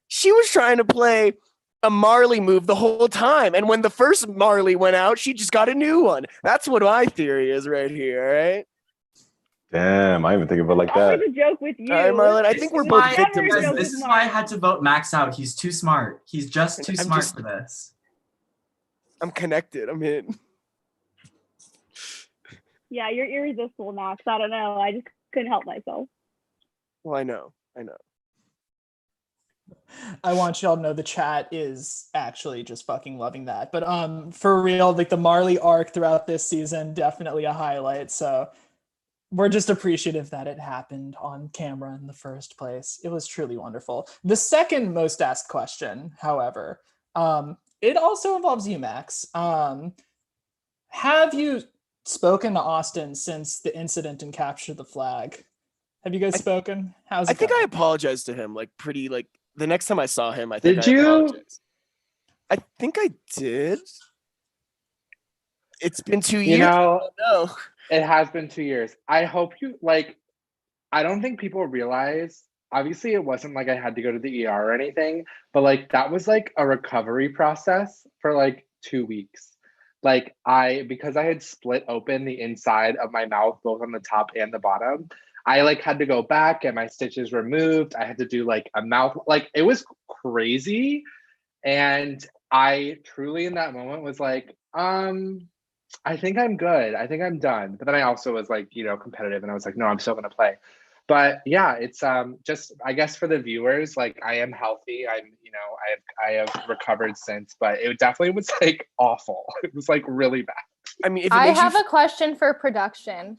She was trying to play a Marley move the whole time, and when the first Marley went out, she just got a new one. That's what my theory is right here. All right. Damn, I didn't even think of it like that. Always a joke with you. All right, Marlon. I think we're both victims. This is why I had to vote Max out. He's too smart. He's just too smart for this. I'm connected. I'm in. Yeah, you're irresistible, Max. I don't know. I just couldn't help myself. Well, I know. I want y'all to know the chat is actually just fucking loving that. But for real, like the Marley arc throughout this season, definitely a highlight. So we're just appreciative that it happened on camera in the first place. It was truly wonderful. The second most asked question, however, it also involves you, Max. Have you spoken to Austin since the incident in Capture the Flag Have you guys spoken? How's it I think going? I apologized to him the next time I saw him. I think Did I you? apologized. I think I did. It's been 2 years. You know, No. it has been 2 years. I hope you like. I don't think people realize. Obviously, it wasn't like I had to go to the ER or anything, but like that was like a recovery process for like 2 weeks. Like because I had split open the inside of my mouth, both on the top and the bottom. I like had to go back, get my stitches removed. I had to do like a mouth, like it was crazy. And I truly in that moment was like, I think I'm good. I think I'm done. But then I also was like, competitive and I was like, no, I'm still gonna play. But yeah, it's just I guess for the viewers, like I am healthy. I have recovered since, but it definitely was like awful. It was like really bad. I mean, I have a question for production.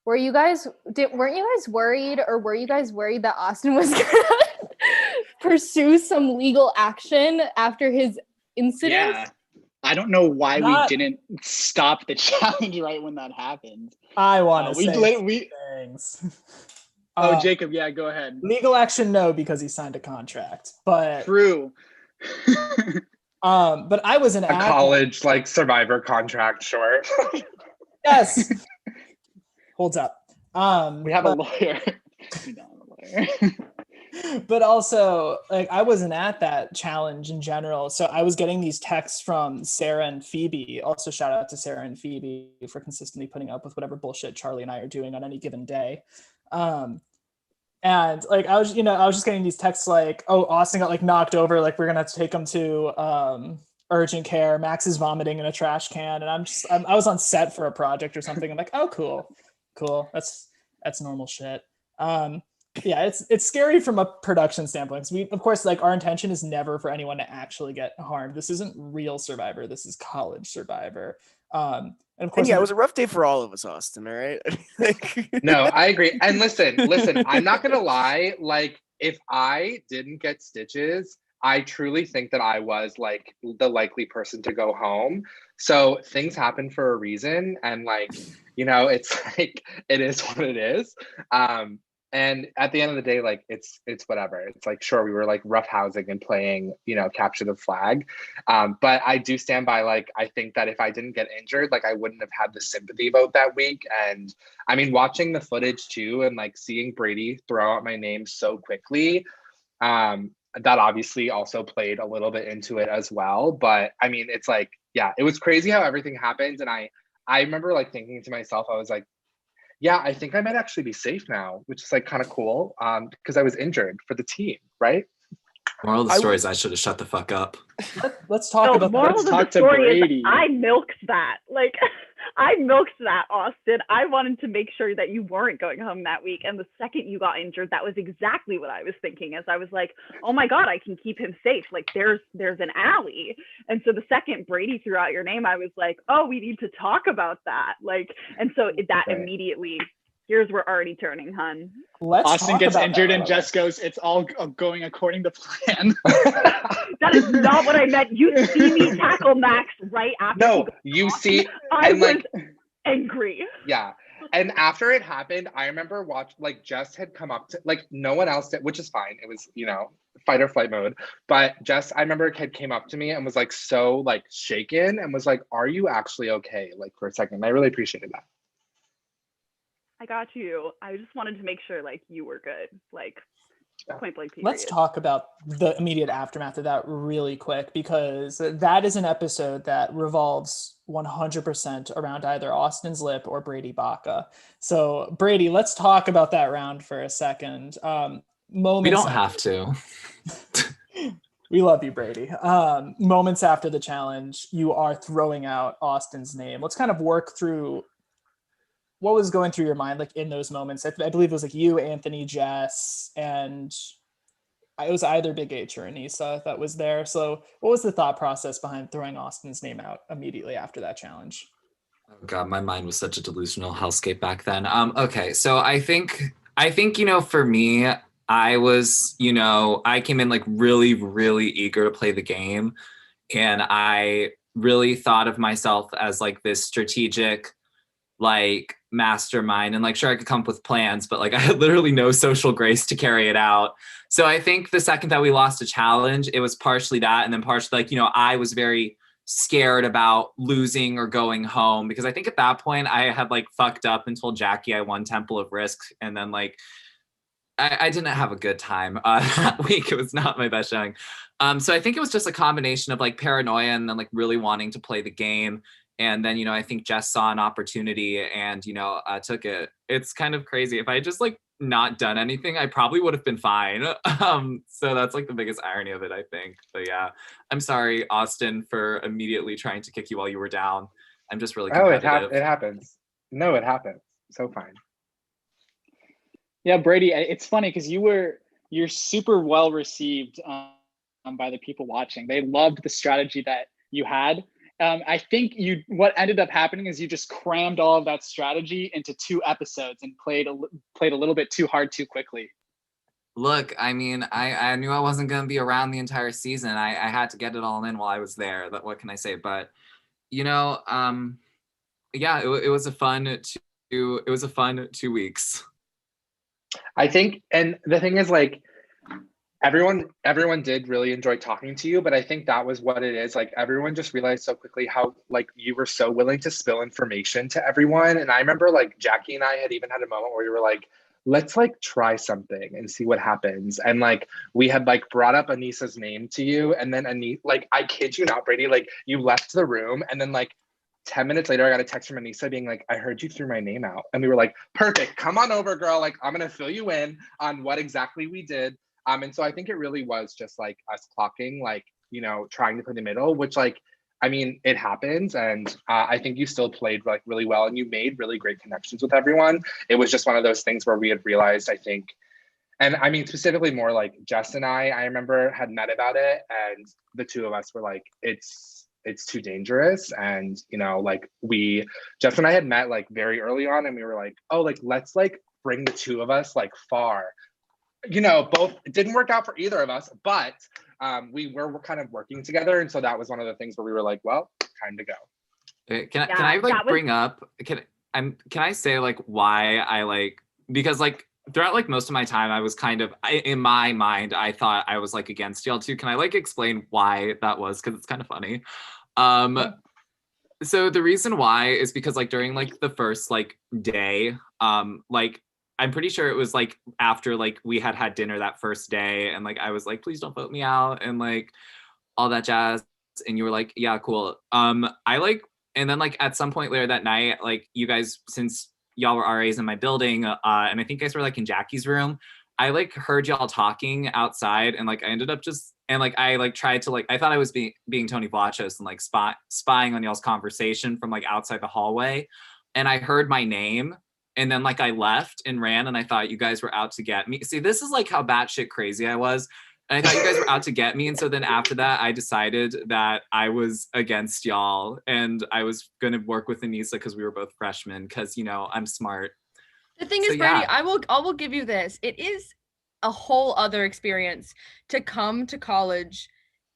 Weren't you guys worried, or were you guys worried that Austin was gonna pursue some legal action after his incident? Yeah. I don't know why Not- we didn't stop the challenge right when that happened. I want to we say let- we things. Jacob, yeah, go ahead. Legal action, no, because he signed a contract. But True. but I was an A athlete. college like survivor contract, sure. Yes. Holds up. We have a lawyer. We don't have a lawyer. But also, like, I wasn't at that challenge in general, so I was getting these texts from Sarah and Phoebe. Also, shout out to Sarah and Phoebe for consistently putting up with whatever bullshit Charlie and I are doing on any given day. And like I was just getting these texts like, oh, Austin got like knocked over, like we're gonna have to take him to urgent care. Max is vomiting in a trash can, and I was on set for a project or something. I'm like, oh, cool, that's normal shit. Yeah, it's scary from a production standpoint, because we, of course, like our intention is never for anyone to actually get harmed. This isn't real Survivor, this is college Survivor. And of course, yeah, it was a rough day for all of us, Austin. All right. No, I agree. And listen, I'm not gonna lie. Like, if I didn't get stitches, I truly think that I was like the likely person to go home. So things happen for a reason, and like, it's like it is what it is. And at the end of the day, like it's whatever. It's like, sure, we were like roughhousing and playing, capture the flag. But I do stand by, like, I think that if I didn't get injured, like I wouldn't have had the sympathy vote that week. And I mean, watching the footage too, and like seeing Brady throw out my name so quickly, that obviously also played a little bit into it as well. But I mean, it's like, yeah, it was crazy how everything happened. And I remember like thinking to myself, I was like, yeah, I think I might actually be safe now, which is like kind of cool, because I was injured for the team, right? Moral of the story is I should have shut the fuck up. Let's talk about moral that. of the story is I milked that. Like, I milked that, Austin. I wanted to make sure that you weren't going home that week. And the second you got injured, that was exactly what I was thinking. As I was like, oh my God, I can keep him safe. Like, there's an alley. And so the second Brady threw out your name, I was like, oh, we need to talk about that. Like, and so that immediately, gears were already turning, hun. Austin gets injured and Jess goes, it's all going according to plan. That is not what I meant. You see me tackle Max right after. No, you see, I and was like angry. Yeah. And after it happened, I remember like Jess had come up to, like, no one else did, which is fine. It was, fight or flight mode. But Jess, I remember came up to me and was like so like shaken and was like, are you actually okay? Like, for a second. And I really appreciated that. I got you. I just wanted to make sure like you were good. Like, point blank period. Let's talk about the immediate aftermath of that really quick, because that is an episode that revolves 100% around either Austin's lip or Brady Baca. So Brady, let's talk about that round for a second. We don't have to. We love you, Brady. Moments after the challenge, you are throwing out Austin's name. Let's kind of work through what was going through your mind, like in those moments. I believe it was like you, Anthony, Jess, and it was either Big H or Anissa that was there. So what was the thought process behind throwing Austin's name out immediately after that challenge? Oh God, my mind was such a delusional hellscape back then. Okay, so I think, for me, I was, I came in like really, really eager to play the game. And I really thought of myself as like this strategic, like mastermind, and like sure I could come up with plans, but like I had literally no social grace to carry it out. So I think the second that we lost a challenge, it was partially that, and then partially like, you know, I was very scared about losing or going home, because I think at that point I had like fucked up and told Jackie I won Temple of Risk, and then like I didn't have a good time that week. It was not my best showing. So I think it was just a combination of like paranoia and then like really wanting to play the game. And then, you know, I think Jess saw an opportunity and, you know, took it. It's kind of crazy. If I had just like not done anything, I probably would have been fine. So that's like the biggest irony of it, I think. But yeah, I'm sorry, Austin, for immediately trying to kick you while you were down. I'm just really competitive. It happens. No, it happens. So fine. Yeah, Brady, it's funny because you're super well received by the people watching. They loved the strategy that you had. I think what ended up happening is you just crammed all of that strategy into 2 episodes and played a little bit too hard too quickly. Look, I mean, I knew I wasn't going to be around the entire season. I had to get it all in while I was there. What can I say? But, you know, yeah, it was a fun 2 weeks. I think, and the thing is, like, everyone did really enjoy talking to you, but I think that was what it is. Like, everyone just realized so quickly how, like, you were so willing to spill information to everyone. And I remember, like, Jackie and I had even had a moment where we were like, let's like try something and see what happens. And like, we had like brought up Anissa's name to you, and then like, I kid you not, Brady, like, you left the room, and then like 10 minutes later, I got a text from Anissa being like, I heard you threw my name out. And we were like, perfect, come on over, girl. Like, I'm going to fill you in on what exactly we did. And so I think it really was just like us clocking, like, you know, trying to play the middle, which, like, I mean, it happens. And I think you still played like really well, and you made really great connections with everyone. It was just one of those things where we had realized, I think, and I mean, specifically more like Jess and I remember had met about it, and the two of us were like, it's too dangerous. And, you know, like Jess and I had met like very early on, and we were like, oh, like, let's like bring the two of us like far. You know, both, it didn't work out for either of us, but we were kind of working together. And so that was one of the things where we were like, well, time to go. Can I like bring up, can I say like why I like, because like throughout like most of my time, I was kind of, in my mind, I thought I was like against y'all too. Can I like explain why that was? Because it's kind of funny. So the reason why is because like during like the first like day, like I'm pretty sure it was like after like we had dinner that first day, and like I was like, please don't vote me out and like all that jazz. And you were like, yeah, cool. I like, and then like at some point later that night, like you guys, since y'all were RAs in my building, and I think you guys were like in Jackie's room, I like heard y'all talking outside, and like I ended up just, and like I like tried to like, I thought I was being Tony Vlachos and like spying on y'all's conversation from like outside the hallway, and I heard my name. And then like I left and ran, and I thought you guys were out to get me. See, this is like how batshit crazy I was. And I thought you guys were out to get me. And so then after that, I decided that I was against y'all, and I was going to work with Anissa because we were both freshmen, because, you know, I'm smart. The thing is, Brady, I will give you this. It is a whole other experience to come to college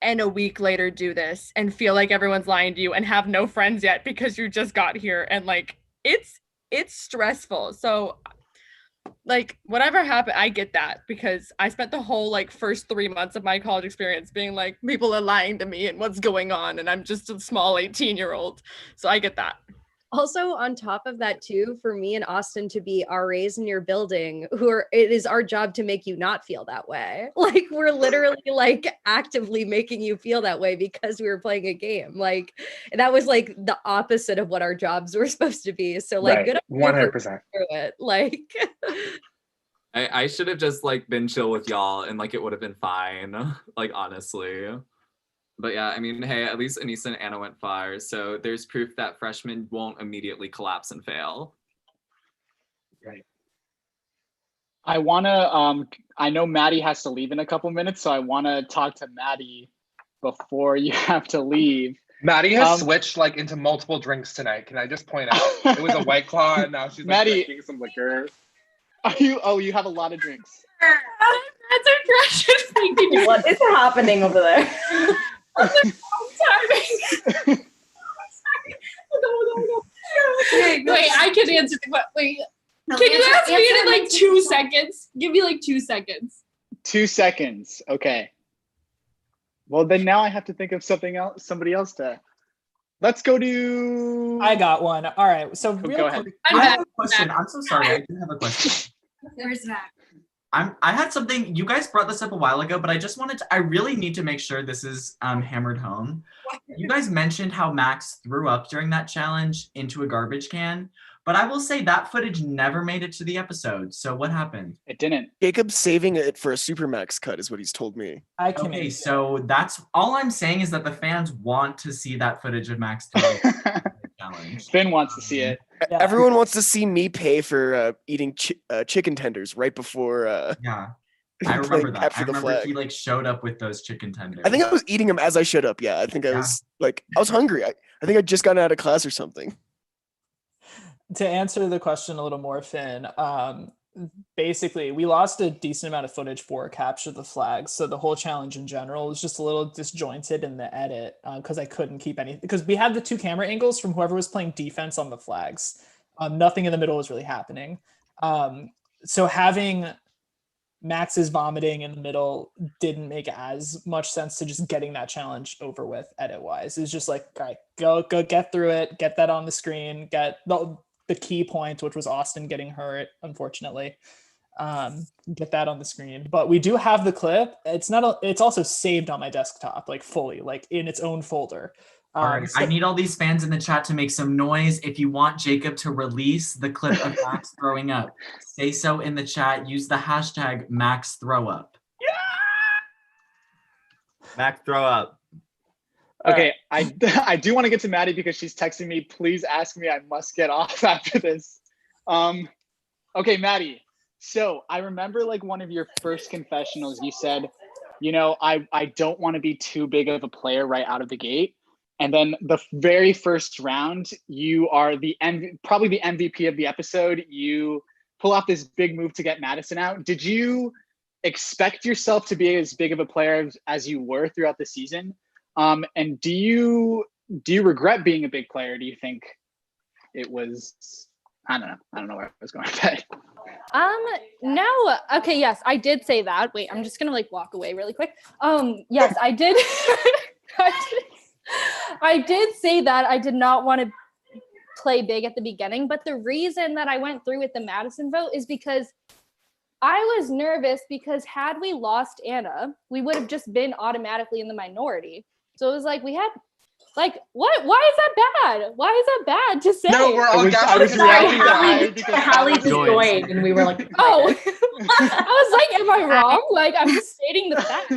and a week later do this and feel like everyone's lying to you and have no friends yet because you just got here. And like, it's stressful. So like whatever happened, I get that, because I spent the whole like first 3 months of my college experience being like, people are lying to me and what's going on, and I'm just a small 18-year-old. So I get that. Also, on top of that too, for me and Austin to be RAs in your building, it is our job to make you not feel that way. Like, we're literally like actively making you feel that way because we were playing a game. Like, that was like the opposite of what our jobs were supposed to be. So like, right. Good 100%. It. Like, I should have just like been chill with y'all, and like it would have been fine. Like, honestly. But yeah, I mean, hey, at least Anissa and Anna went far, so there's proof that freshmen won't immediately collapse and fail. Right. I know Maddie has to leave in a couple minutes, so I want to talk to Maddie before you have to leave. Maddie has switched like into multiple drinks tonight. Can I just point out? It was a White Claw, and now she's like drinking some liquor. You have a lot of drinks. That's impression. What is happening over there? wait, I can answer the question. Wait, No, can you answer- ask me it in answer like my 2 seconds? Give me like 2 seconds. 2 seconds. Okay. Well, then now I have to think of somebody else to. Let's go to. I got one. All right. So real Go ahead. quick, I have a question. I'm so sorry. I do have a question. Where's that? I had something, you guys brought this up a while ago, but I really need to make sure this is hammered home. You guys mentioned how Max threw up during that challenge into a garbage can, but I will say that footage never made it to the episode. So what happened? It didn't. Jacob's saving it for a Supermax cut is what he's told me. Okay, so that's all I'm saying is that the fans want to see that footage of Max throwing challenge. Finn wants to see it. Everyone wants to see me pay for eating chicken tenders right before. Yeah, I remember that. capture I the remember flag. he like showed up with those chicken tenders. I think I was eating them as I showed up. Yeah, I think I was hungry. I think I'd just gotten out of class or something. To answer the question a little more, Finn, basically we lost a decent amount of footage for capture the flag, so the whole challenge in general was just a little disjointed in the edit because I couldn't keep any, because we had the 2 camera angles from whoever was playing defense on the flags. Nothing in the middle was really happening. So having Max's vomiting in the middle didn't make as much sense to just getting that challenge over with edit wise. It's just like, all right, go get through it, get that on the screen, get the key point, which was Austin getting hurt, unfortunately. Get that on the screen. But we do have the clip. It's also saved on my desktop, like fully, like in its own folder. All right, I need all these fans in the chat to make some noise. If you want Jacob to release the clip of Max throwing up, say so in the chat. Use the hashtag MaxThrowUp. Max throw up. Okay, I do want to get to Maddie because she's texting me. Please ask me. I must get off after this. Okay, Maddie. So I remember like one of your first confessionals. You said, I don't want to be too big of a player right out of the gate. And then the very first round, you are probably the MVP of the episode. You pull off this big move to get Madison out. Did you expect yourself to be as big of a player as you were throughout the season? And do you regret being a big player? Do you think it was? I don't know where I was going with that. No. Okay, yes, I did say that. Wait, I'm just gonna like walk away really quick. Yes, I did. I did say that I did not want to play big at the beginning, but the reason that I went through with the Madison vote is because I was nervous because had we lost Anna, we would have just been automatically in the minority. So it was like we had like what? Why is that bad? Why is that bad to say? No, we're all I was reacting to Hallie just joined, and we were like, oh, I was like, am I wrong? Like I'm just stating the fact.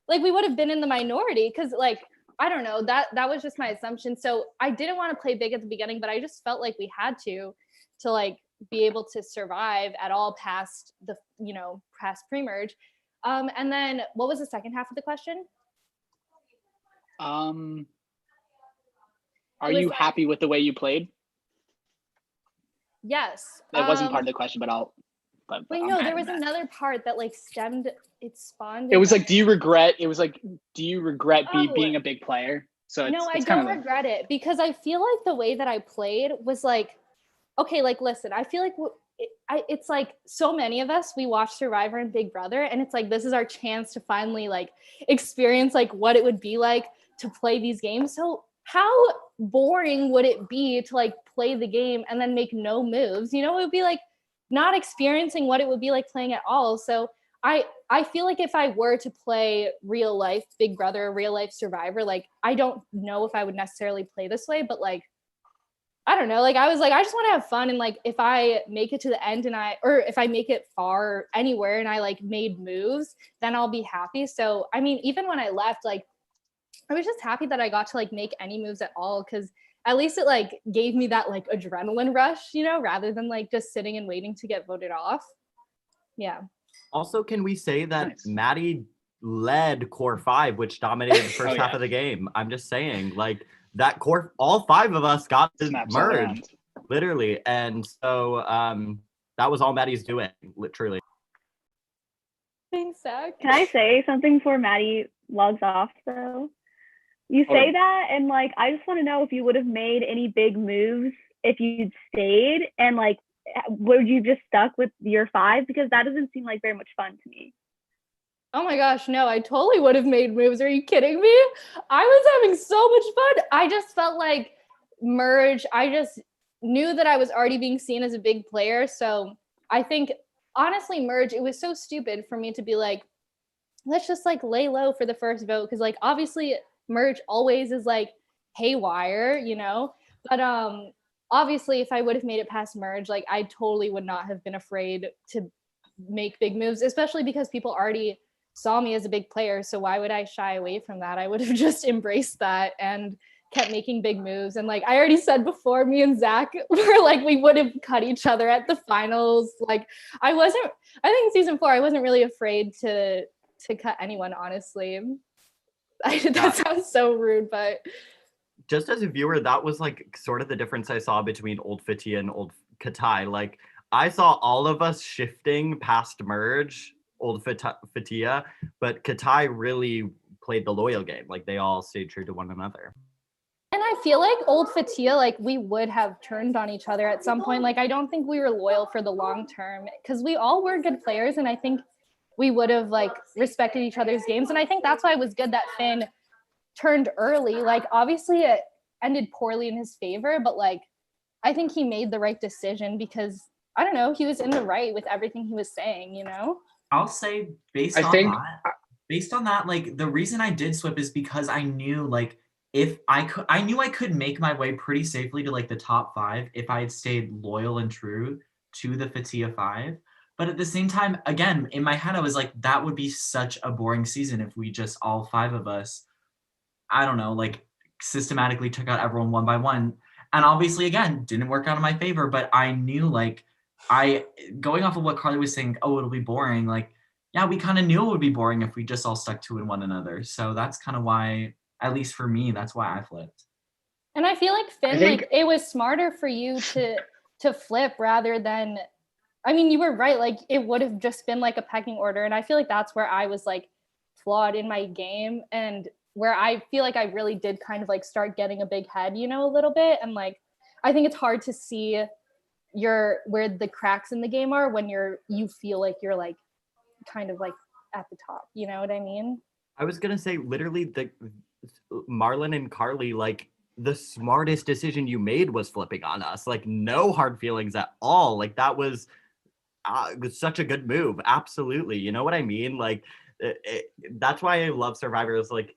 Like we would have been in the minority because like I don't know, that was just my assumption. So I didn't want to play big at the beginning, but I just felt like we had to like be able to survive at all past the past pre-merge. And then what was the second half of the question? Are you happy with the way you played? Yes. That wasn't part of the question, but wait, no, there was another part that like spawned. It was like, do you regret being a big player? So no, I don't regret it because I feel like the way that I played was like, okay, like listen, I feel like it's like so many of us, we watch Survivor and Big Brother, and it's like this is our chance to finally like experience like what it would be like to play these games. So how boring would it be to like play the game and then make no moves? It would be like not experiencing what it would be like playing at all. So I feel like if I were to play real life Big Brother, real life Survivor, like I don't know if I would necessarily play this way, but like I don't know, like I was like I just want to have fun, and like if I make it to the end or if I make it far anywhere and I like made moves, then I'll be happy. So I mean, even when I left, like I was just happy that I got to like make any moves at all, because at least it like gave me that like adrenaline rush, rather than like just sitting and waiting to get voted off. Yeah. Also, can we say that Maddie led core 5, which dominated the first half of the game? I'm just saying, like that core, all 5 of us got to merge, literally, and so that was all Maddie's doing, literally. Thanks, Zach. Can I say something before Maddie logs off, though? You say that, and like, I just want to know if you would have made any big moves if you'd stayed, and like, would you just stuck with your 5? Because that doesn't seem like very much fun to me. Oh my gosh, no, I totally would have made moves. Are you kidding me? I was having so much fun. I just felt like Merge, I just knew that I was already being seen as a big player. So I think, honestly, Merge, it was so stupid for me to be like, let's just like lay low for the first vote. Cause like, obviously, Merge always is like haywire, you know? But obviously, if I would have made it past Merge, like I totally would not have been afraid to make big moves, especially because people already saw me as a big player. So why would I shy away from that? I would have just embraced that and kept making big moves. And like I already said before, me and Zach were like, we would have cut each other at the finals. Like I think season 4, I wasn't really afraid to cut anyone, honestly. That sounds so rude, but just as a viewer, that was like sort of the difference I saw between old Fatia and old Katai. Like I saw all of us shifting past Merge, old Fatia, but Katai really played the loyal game. Like they all stayed true to one another. And I feel like old Fatia, like we would have turned on each other at some point. Like I don't think we were loyal for the long term because we all were good players, and I think we would have like respected each other's games. And I think that's why it was good that Finn turned early. Like obviously it ended poorly in his favor, but like I think he made the right decision because I don't know, he was in the right with everything he was saying, you know? I'll say based on that, like the reason I did swip is because I knew like if I knew I could make my way pretty safely to like the top 5 if I had stayed loyal and true to the Fatia 5. But at the same time, again, in my head, I was like, that would be such a boring season if we just all 5 of us, I don't know, like systematically took out everyone one by one. And obviously, again, didn't work out in my favor, but I knew like going off of what Carly was saying, oh, it'll be boring. Like, yeah, we kind of knew it would be boring if we just all stuck to one another. So that's kind of why, at least for me, that's why I flipped. And I feel like Finn, like it was smarter for you to flip rather than, I mean, you were right. Like it would have just been like a pecking order. And I feel like that's where I was like flawed in my game and where I feel like I really did kind of like start getting a big head, you know, a little bit. And like, I think it's hard to see where the cracks in the game are when you feel like you're like kind of like at the top, you know what I mean? I was gonna say literally the Marlon and Carly, like the smartest decision you made was flipping on us. Like no hard feelings at all. Like that was such a good move. Absolutely. You know what I mean? Like that's why I love Survivors. Like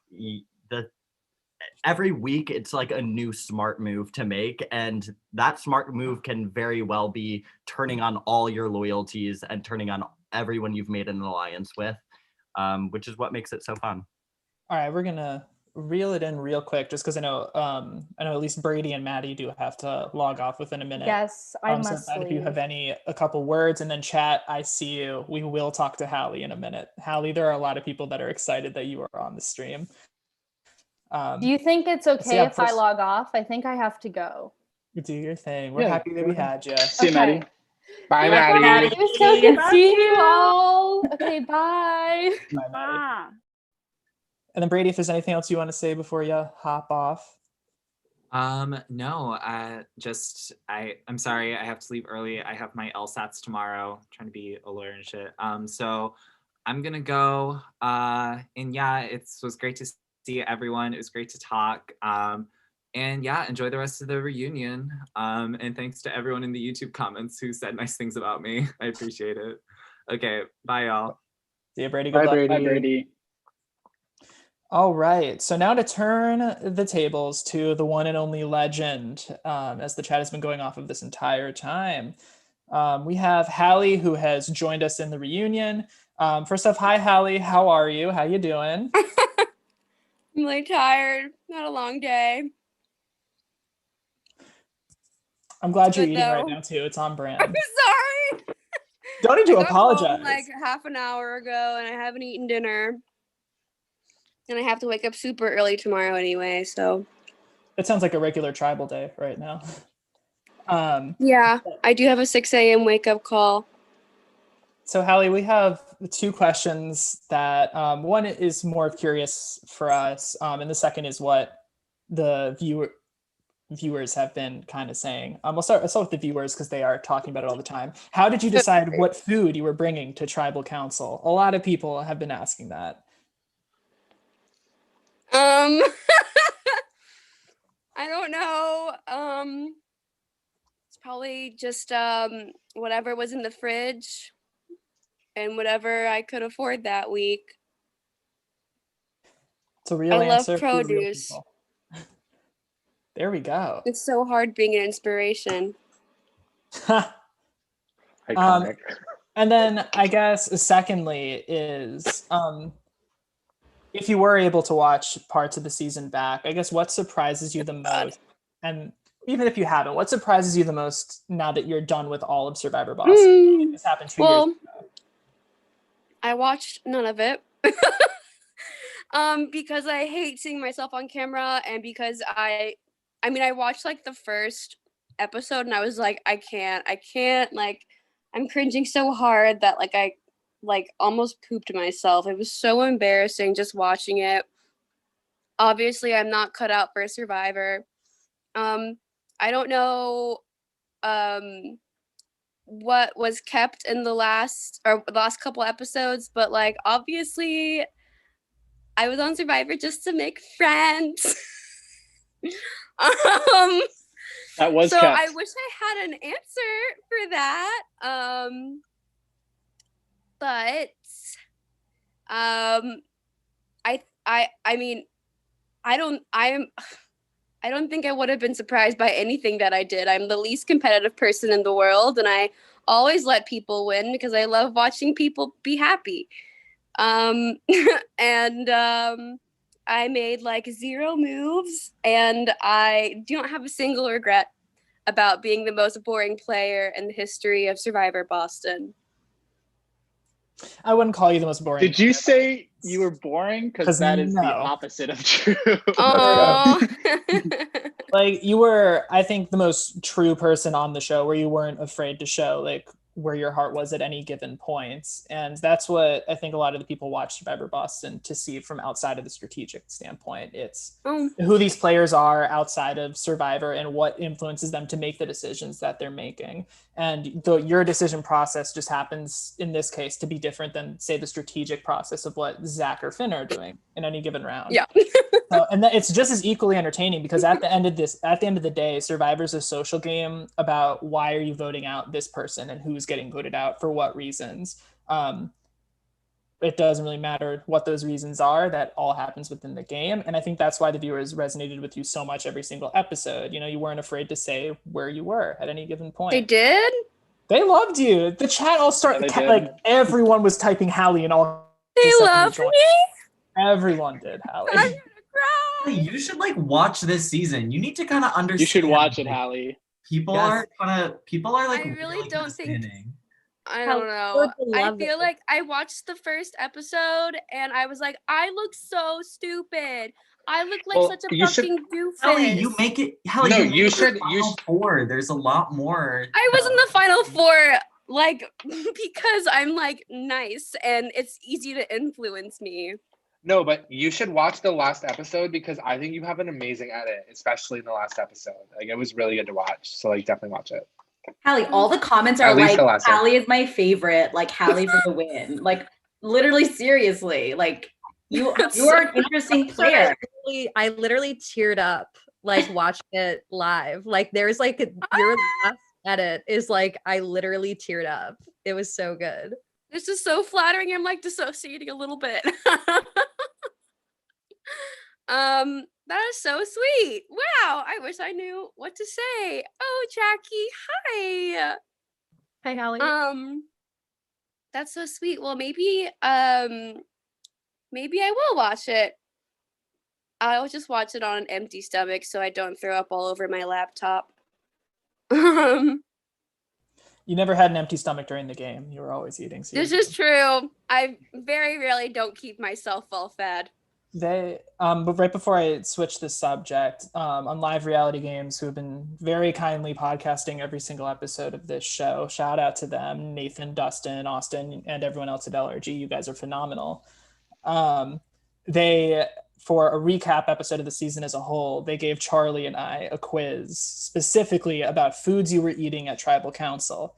every week it's like a new smart move to make, and that smart move can very well be turning on all your loyalties and turning on everyone you've made an alliance with, which is what makes it so fun. All right, we're gonna reel it in real quick just because I know at least Brady and Maddie do have to log off within a minute. Yes, I must so if you have a couple words, and then chat, I see you. We will talk to Hallie in a minute. Hallie, there are a lot of people that are excited that you are on the stream. Do you think it's okay if I log off? I think I have to go. Do your thing. We're happy that we had you. See you, Maddie. Bye, Maddie. It was so good seeing you all. Okay, bye. Bye. And then Brady, if there's anything else you want to say before you hop off. No, I'm sorry, I have to leave early. I have my LSATs tomorrow. I'm trying to be a lawyer and shit. So I'm gonna go. And yeah, it was great to see everyone. It was great to talk. And yeah, enjoy the rest of the reunion. And thanks to everyone in the YouTube comments who said nice things about me. I appreciate it. Okay, bye y'all. See you, Brady. Good luck. Bye, Brady. All right, so now to turn the tables to the one and only legend, as the chat has been going off of this entire time. We have Hallie, who has joined us in the reunion. First off, hi Hallie, how are you? How you doing? I'm really tired. Not a long day. I'm glad you're eating right now too. It's on brand. I'm sorry. Don't need to I got apologize. home like half an hour ago, and I haven't eaten dinner. And I have to wake up super early tomorrow anyway, so. It sounds like a regular tribal day right now. Yeah, I do have a 6 a.m. wake up call. So Hallie, we have two questions that one is more curious for us, and the second is what the viewers have been kind of saying. I'll start with the viewers because they are talking about it all the time. How did you decide what food you were bringing to Tribal Council? A lot of people have been asking that. I don't know. It's probably just whatever was in the fridge and whatever I could afford that week. It's a real I love answer. For real produce. people. There we go. It's so hard being an inspiration. Iconic. And then I guess secondly is if you were able to watch parts of the season back, I guess what surprises you the most? And even if you haven't, what surprises you the most now that you're done with all of Survivor Boston? This happened 2 years ago. I watched none of it. Because I hate seeing myself on camera, and because I watched like the first episode and I was like, I can't, like, I'm cringing so hard that like I like almost pooped myself. It was so embarrassing just watching it. Obviously, I'm not cut out for a Survivor. I don't know what was kept in the last couple episodes, but like obviously I was on Survivor just to make friends. That was so kept. I wish I had an answer for that. But I mean, I don't think I would have been surprised by anything that I did. I'm the least competitive person in the world, and I always let people win because I love watching people be happy. And I made like 0 moves, and I don't have a single regret about being the most boring player in the history of Survivor Boston. I wouldn't call you the most boring. Did you say you were boring? Because that is the opposite of true. Like you were, I think, the most true person on the show, where you weren't afraid to show like where your heart was at any given point. And that's what I think a lot of the people watch Survivor Boston to see from outside of the strategic standpoint. It's who these players are outside of Survivor and what influences them to make the decisions that they're making. And your decision process just happens in this case to be different than, say, the strategic process of what Zach or Finn are doing in any given round. Yeah. And it's just as equally entertaining because at the end of the day, Survivor's a social game about why are you voting out this person and who's getting voted out for what reasons. It doesn't really matter what those reasons are. That all happens within the game. And I think that's why the viewers resonated with you so much every single episode. You know, you weren't afraid to say where you were at any given point. They did? They loved you. The chat all started, like everyone was typing Hallie and all. They love me? Everyone did, Hallie. You should like watch this season. You need to kind of understand. You should watch it, Hallie. People are like. I really don't think. I How don't know. good I love feel it. like I watched the first episode and I was like, I look so stupid. I look like Well, such a you should- fucking doofus. Hallie, you make it. Hallie, No, you you make it to should- the you Final Four. There's a lot more. I was in the final four, like, because I'm like nice and it's easy to influence me. No, but you should watch the last episode because I think you have an amazing edit, especially in the last episode. Like it was really good to watch. So like definitely watch it. Hallie, all the comments are At least like, the last one. Hallie is my favorite, like Hallie for the win. Like literally, seriously, like you are an interesting player. I literally teared up like watching it live. Like there's like your last edit is like I literally teared up. It was so good. This is so flattering. I'm like dissociating a little bit. That is so sweet. Wow. I wish I knew what to say. Oh, Jackie. Hi. Hi, Hallie. That's so sweet. Well, maybe I will watch it. I'll just watch it on an empty stomach so I don't throw up all over my laptop. You never had an empty stomach during the game. You were always eating. So This is true. I very rarely don't keep myself well fed. But right before I switch the subject, on Live Reality Games, who have been very kindly podcasting every single episode of this show, shout out to them, Nathan, Dustin, Austin, and everyone else at LRG. You guys are phenomenal. They, for a recap episode of the season as a whole, they gave Charlie and I a quiz specifically about foods you were eating at Tribal Council.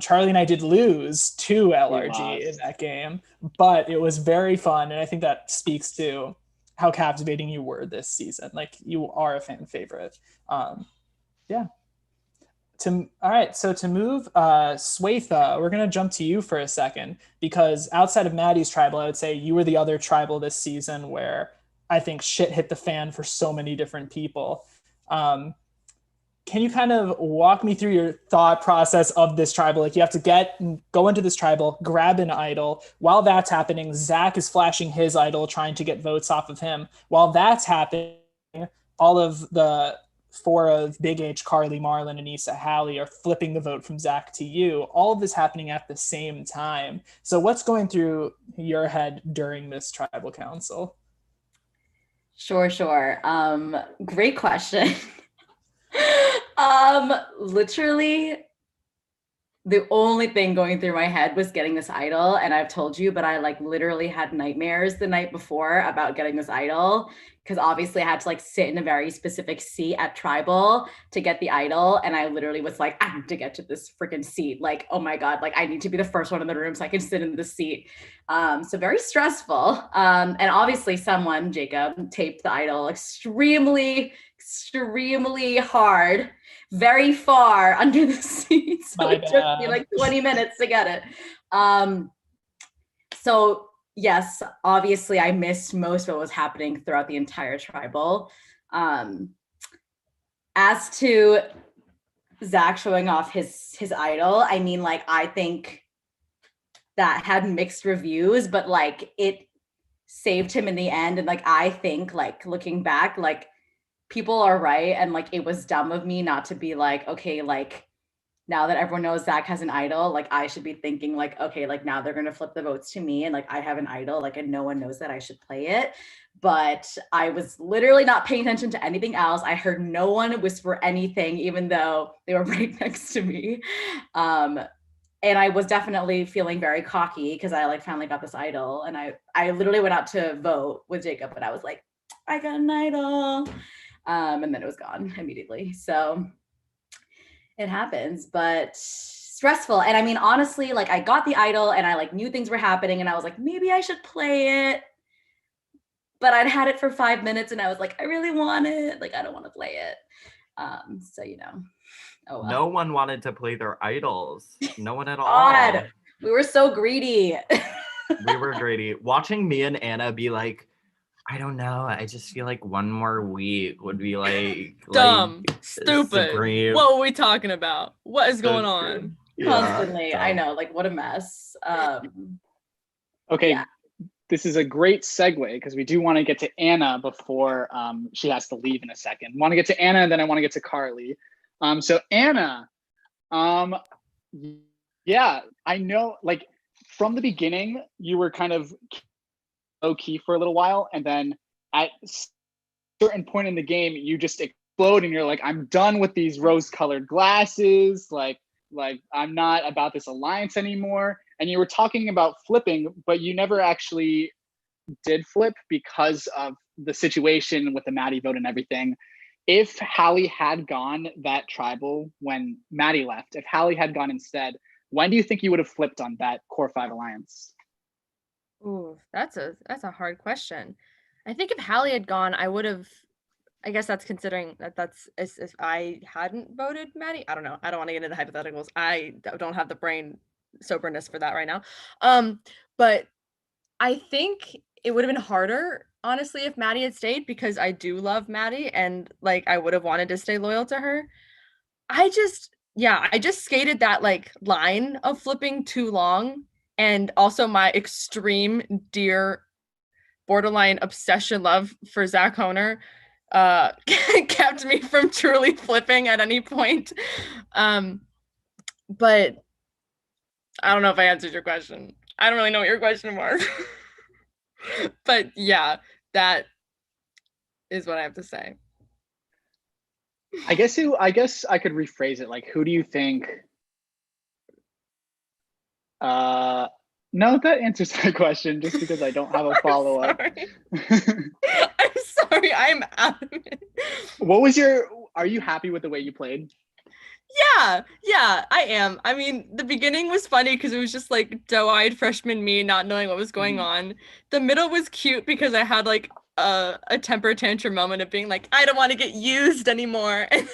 Charlie and I did lose to LRG in that game, but it was very fun, and I think that speaks to how captivating you were this season. Like, you are a fan favorite. Yeah. All right, so to move, Swatha, we're gonna jump to you for a second, because outside of Maddie's tribal, I would say you were the other tribal this season where I think shit hit the fan for so many different people. Can you kind of walk me through your thought process of this tribal? Like, you have to go into this tribal, grab an idol. While that's happening, Zach is flashing his idol, trying to get votes off of him. While that's happening, all of the four of Big H, Carly, Marlon, Anissa, Hallie are flipping the vote from Zach to you. All of this happening at the same time. So what's going through your head during this tribal council? Sure. Great question. Literally the only thing going through my head was getting this idol, and I've told you, but I like literally had nightmares the night before about getting this idol, because obviously I had to like sit in a very specific seat at tribal to get the idol, and I literally was like, I need to get to this freaking seat, like, oh my god, like I need to be the first one in the room so I can sit in the seat. So very stressful. And obviously someone, Jacob, taped the idol extremely hard, very far under the seat. So it took me like 20 minutes to get it. So yes, obviously I missed most of what was happening throughout the entire tribal. As to Zach showing off his idol, I mean, like, I think that had mixed reviews, but like it saved him in the end. And like, I think, like, looking back, like, people are right, and like it was dumb of me not to be like, okay, like now that everyone knows Zach has an idol, like I should be thinking like, okay, like now they're gonna flip the votes to me, and like I have an idol, like, and no one knows that I should play it. But I was literally not paying attention to anything else. I heard no one whisper anything, even though they were right next to me. And I was definitely feeling very cocky because I like finally got this idol, and I literally went out to vote with Jacob, and I was like, I got an idol. And then it was gone immediately. So it happens, but stressful. And I mean, honestly, like I got the idol and I like knew things were happening, and I was like, maybe I should play it. But I'd had it for 5 minutes and I was like, I really want it. Like, I don't want to play it. So, you know, oh well. No one wanted to play their idols. No one at all. God, we were so greedy. We were greedy. Watching me and Anna be like, I don't know, I just feel like one more week would be like dumb, like, stupid. supreme. What were we talking about? What is going on? Constantly. I know, like, what a mess. Okay, yeah. This is a great segue because we do want to get to Anna before she has to leave in a second. Want to get to Anna, and then I want to get to Carly. So Anna, yeah, I know, like, from the beginning, you were kind of low key for a little while, and then at a certain point in the game you just explode and you're like, I'm done with these rose colored glasses, like I'm not about this alliance anymore. And you were talking about flipping, but you never actually did flip because of the situation with the Maddie vote and everything. If Hallie had gone that tribal when Maddie left, if Hallie had gone instead, when do you think you would have flipped on that Core 5 alliance? Ooh, that's a hard question. I think if Hallie had gone, I would have. I guess that's considering that's if I hadn't voted Maddie. I don't know. I don't want to get into hypotheticals. I don't have the brain soberness for that right now. But I think it would have been harder, honestly, if Maddie had stayed, because I do love Maddie and like I would have wanted to stay loyal to her. I just skated that like line of flipping too long. And also my extreme dear borderline obsession love for Zach Honer kept me from truly flipping at any point. But I don't know if I answered your question. I don't really know what your question was. But yeah, that is what I have to say. I guess I could rephrase it. Like, who do you think? No, that answers my question. Just because I don't have a follow up. I'm sorry. I'm adamant. What was your? Are you happy with the way you played? Yeah, I am. I mean, the beginning was funny because it was just like doe-eyed freshman me not knowing what was going on. The middle was cute because I had like a temper tantrum moment of being like, I don't want to get used anymore. And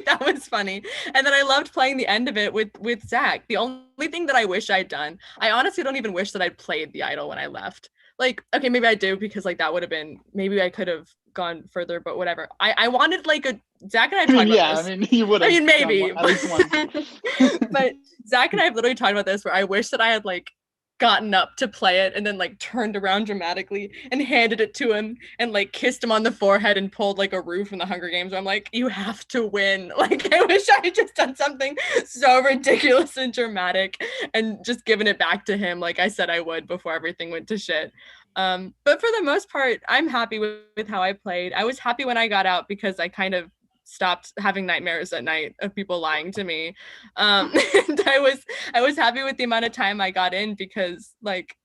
that was funny. And then I loved playing the end of it with Zach. The only thing that I wish I'd done, I honestly don't even wish that I'd played the idol when I left. Like, okay, maybe I do because like that would have been, maybe I could have gone further, but whatever. I wanted like a, Zach and I have talked about this. I mean, you would have. I mean, maybe. At least once. But Zach and I have literally talked about this where I wish that I had like gotten up to play it and then like turned around dramatically and handed it to him and like kissed him on the forehead and pulled like a Rue from the Hunger Games where I'm like, you have to win. Like, I wish I had just done something so ridiculous and dramatic and just given it back to him like I said I would before everything went to shit. But for the most part, I'm happy with how I played. I was happy when I got out because I kind of stopped having nightmares at night of people lying to me. And I was happy with the amount of time I got in because like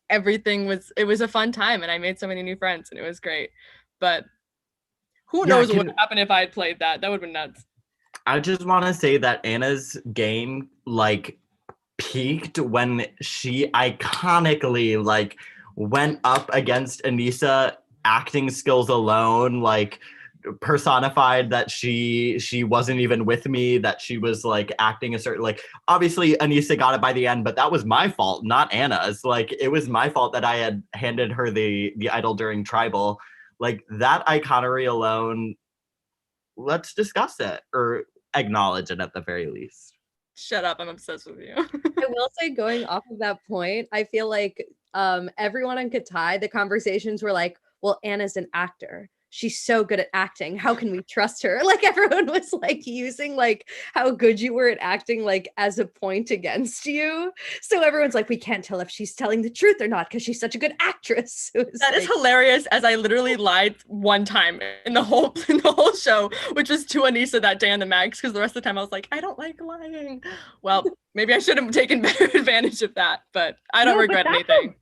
it was a fun time and I made so many new friends and it was great. But who knows what would happen if I had played that? That would have been nuts. I just want to say that Anna's game like peaked when she iconically like went up against Anissa, acting skills alone, like personified that she wasn't even with me, that she was like acting a certain, like obviously Anissa got it by the end, but that was my fault, not Anna's. Like it was my fault that I had handed her the idol during tribal. Like that iconery alone, let's discuss it or acknowledge it at the very least. Shut up, I'm obsessed with you. I will say, going off of that point, I feel like everyone on Katai, the conversations were like, well, Anna's an actor. She's so good at acting. How can we trust her? Like everyone was like using like how good you were at acting like as a point against you. So everyone's like, we can't tell if she's telling the truth or not because she's such a good actress. That is hilarious, as I literally lied one time in the whole show, which was to Anissa that day on the max, because the rest of the time I was like, I don't like lying. Well, maybe I should have taken better advantage of that, but I don't regret anything.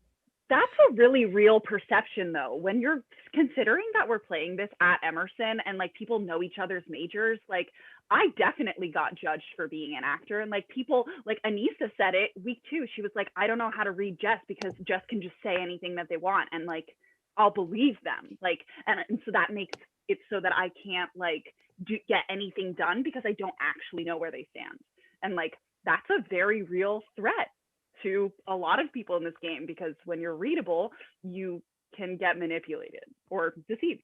That's a really real perception though. When you're considering that we're playing this at Emerson and like people know each other's majors, like I definitely got judged for being an actor. And like people, like Anissa said it week 2, she was like, I don't know how to read Jess because Jess can just say anything that they want and like I'll believe them. Like and so that makes it so that I can't like get anything done because I don't actually know where they stand. And like that's a very real threat to a lot of people in this game because when you're readable, you can get manipulated or deceived.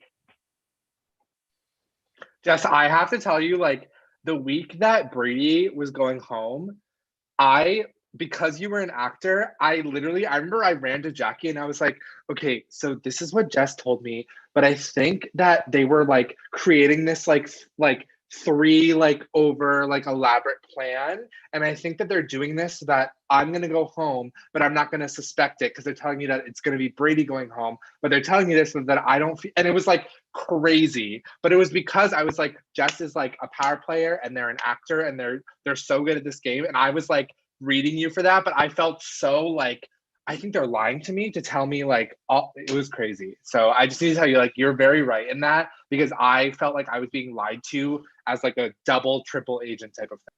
Jess, I have to tell you, like the week that Brady was going home, because you were an actor, I remember I ran to Jackie and I was like, okay, so this is what Jess told me, but I think that they were like creating this like 3 like over like elaborate plan, and I think that they're doing this so that I'm gonna go home but I'm not gonna suspect it because they're telling me that it's gonna be Brady going home, but they're telling me this so that I don't feel, and it was like crazy, but it was because I was like, Jess is like a power player and they're an actor and they're so good at this game, and I was like reading you for that, but I felt so like I think they're lying to me to tell me like it was crazy. So I just need to tell you, like, you're very right in that because I felt like I was being lied to as like a double, triple agent type of thing.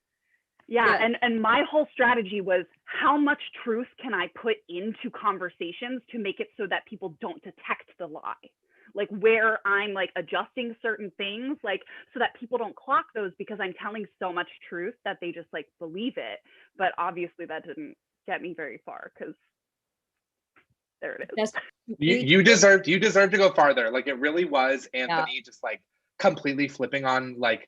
Yeah. And my whole strategy was how much truth can I put into conversations to make it so that people don't detect the lie? Like where I'm like adjusting certain things, like so that people don't clock those because I'm telling so much truth that they just like believe it. But obviously that didn't get me very far because there it is. Yes. You deserved to go farther. Like it really was Anthony just like completely flipping on like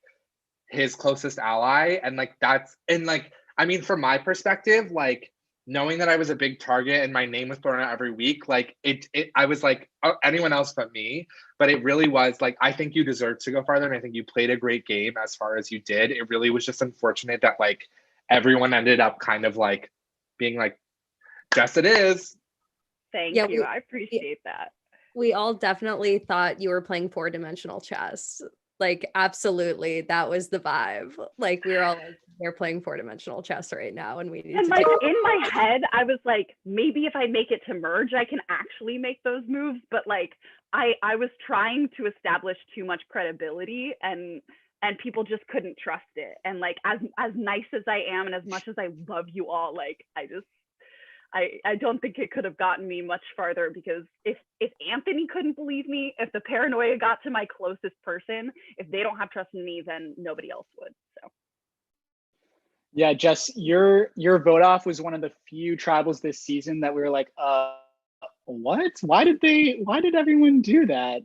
his closest ally, and like that's, and like I mean from my perspective, like knowing that I was a big target and my name was thrown out every week, like it I was like, oh, anyone else but me, but it really was like I think you deserved to go farther and I think you played a great game as far as you did. It really was just unfortunate that like everyone ended up kind of like being like, yes it is. Thank you. I appreciate that. We all definitely thought you were playing 4-dimensional chess. Like, absolutely, that was the vibe. Like, we were all like, they're playing 4-dimensional chess right now, and we need And to like do in my head, I was like, maybe if I make it to merge, I can actually make those moves. But like, I was trying to establish too much credibility, and people just couldn't trust it. And like, as nice as I am, and as much as I love you all, like, I don't think it could have gotten me much farther, because if Anthony couldn't believe me, if the paranoia got to my closest person, if they don't have trust in me, then nobody else would. So Yeah, Jess, your vote off was one of the few tribals this season that we were like, what? Why did everyone do that?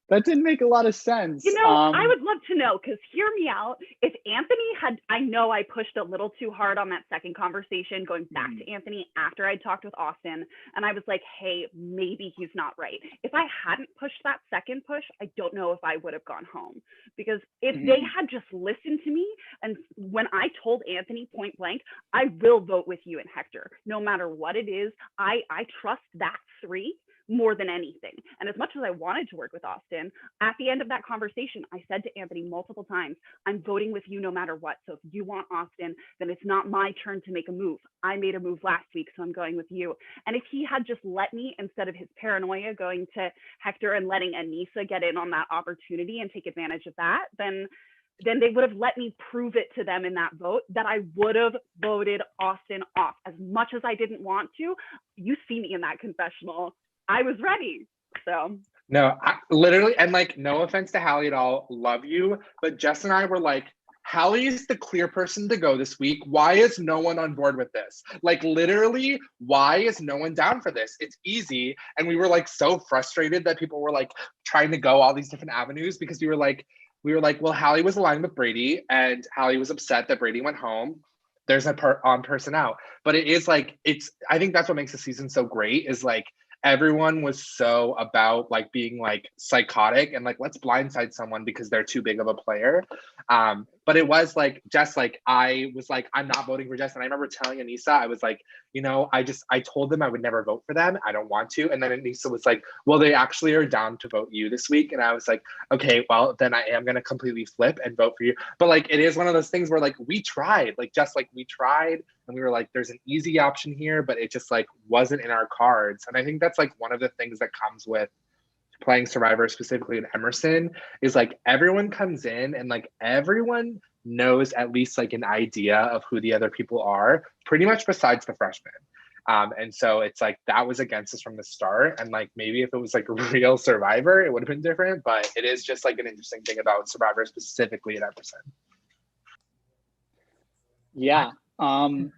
That didn't make a lot of sense. You know, I would love to know, because hear me out. If Anthony had, I know I pushed a little too hard on that second conversation, going back to Anthony after I talked with Austin, and I was like, hey, maybe he's not right. If I hadn't pushed that second push, I don't know if I would have gone home, because if they had just listened to me, and when I told Anthony point blank, I will vote with you and Hector, no matter what it is, I trust that 3 more than anything. And as much as I wanted to work with Austin, at the end of that conversation, I said to Anthony multiple times, I'm voting with you no matter what. So if you want Austin, then it's not my turn to make a move. I made a move last week, so I'm going with you. And if he had just let me, instead of his paranoia going to Hector and letting Anissa get in on that opportunity and take advantage of that, then they would have let me prove it to them in that vote that I would have voted Austin off. As much as I didn't want to, you see me in that confessional, I was ready. So No, literally, and like, no offense to Hallie at all, love you, but Jess and I were like, Hallie is the clear person to go this week. Why is no one on board with this? Like, literally, why is no one down for this? It's easy. And we were like so frustrated that people were like trying to go all these different avenues, because we were like, well, Hallie was aligned with Brady, and Hallie was upset that Brady went home. There's a person out. But it is like, I think that's what makes the season so great, is like, everyone was so about like being like psychotic and like, let's blindside someone because they're too big of a player. But it was like, Jess, like, I was like, I'm not voting for Jess. And I remember telling Anissa, I was like, you know, I told them I would never vote for them. I don't want to. And then Anissa was like, well, they actually are down to vote you this week. And I was like, okay, well, then I am going to completely flip and vote for you. But like, it is one of those things where like, we tried, like, Jess, like, we tried, and we were like, there's an easy option here, but it just like wasn't in our cards. And I think that's like one of the things that comes with playing Survivor, specifically in Emerson, is like everyone comes in and like everyone knows at least like an idea of who the other people are, pretty much besides the freshmen. And so it's like that was against us from the start. And like maybe if it was like a real Survivor, it would have been different. But it is just like an interesting thing about Survivor, specifically in Emerson. Yeah.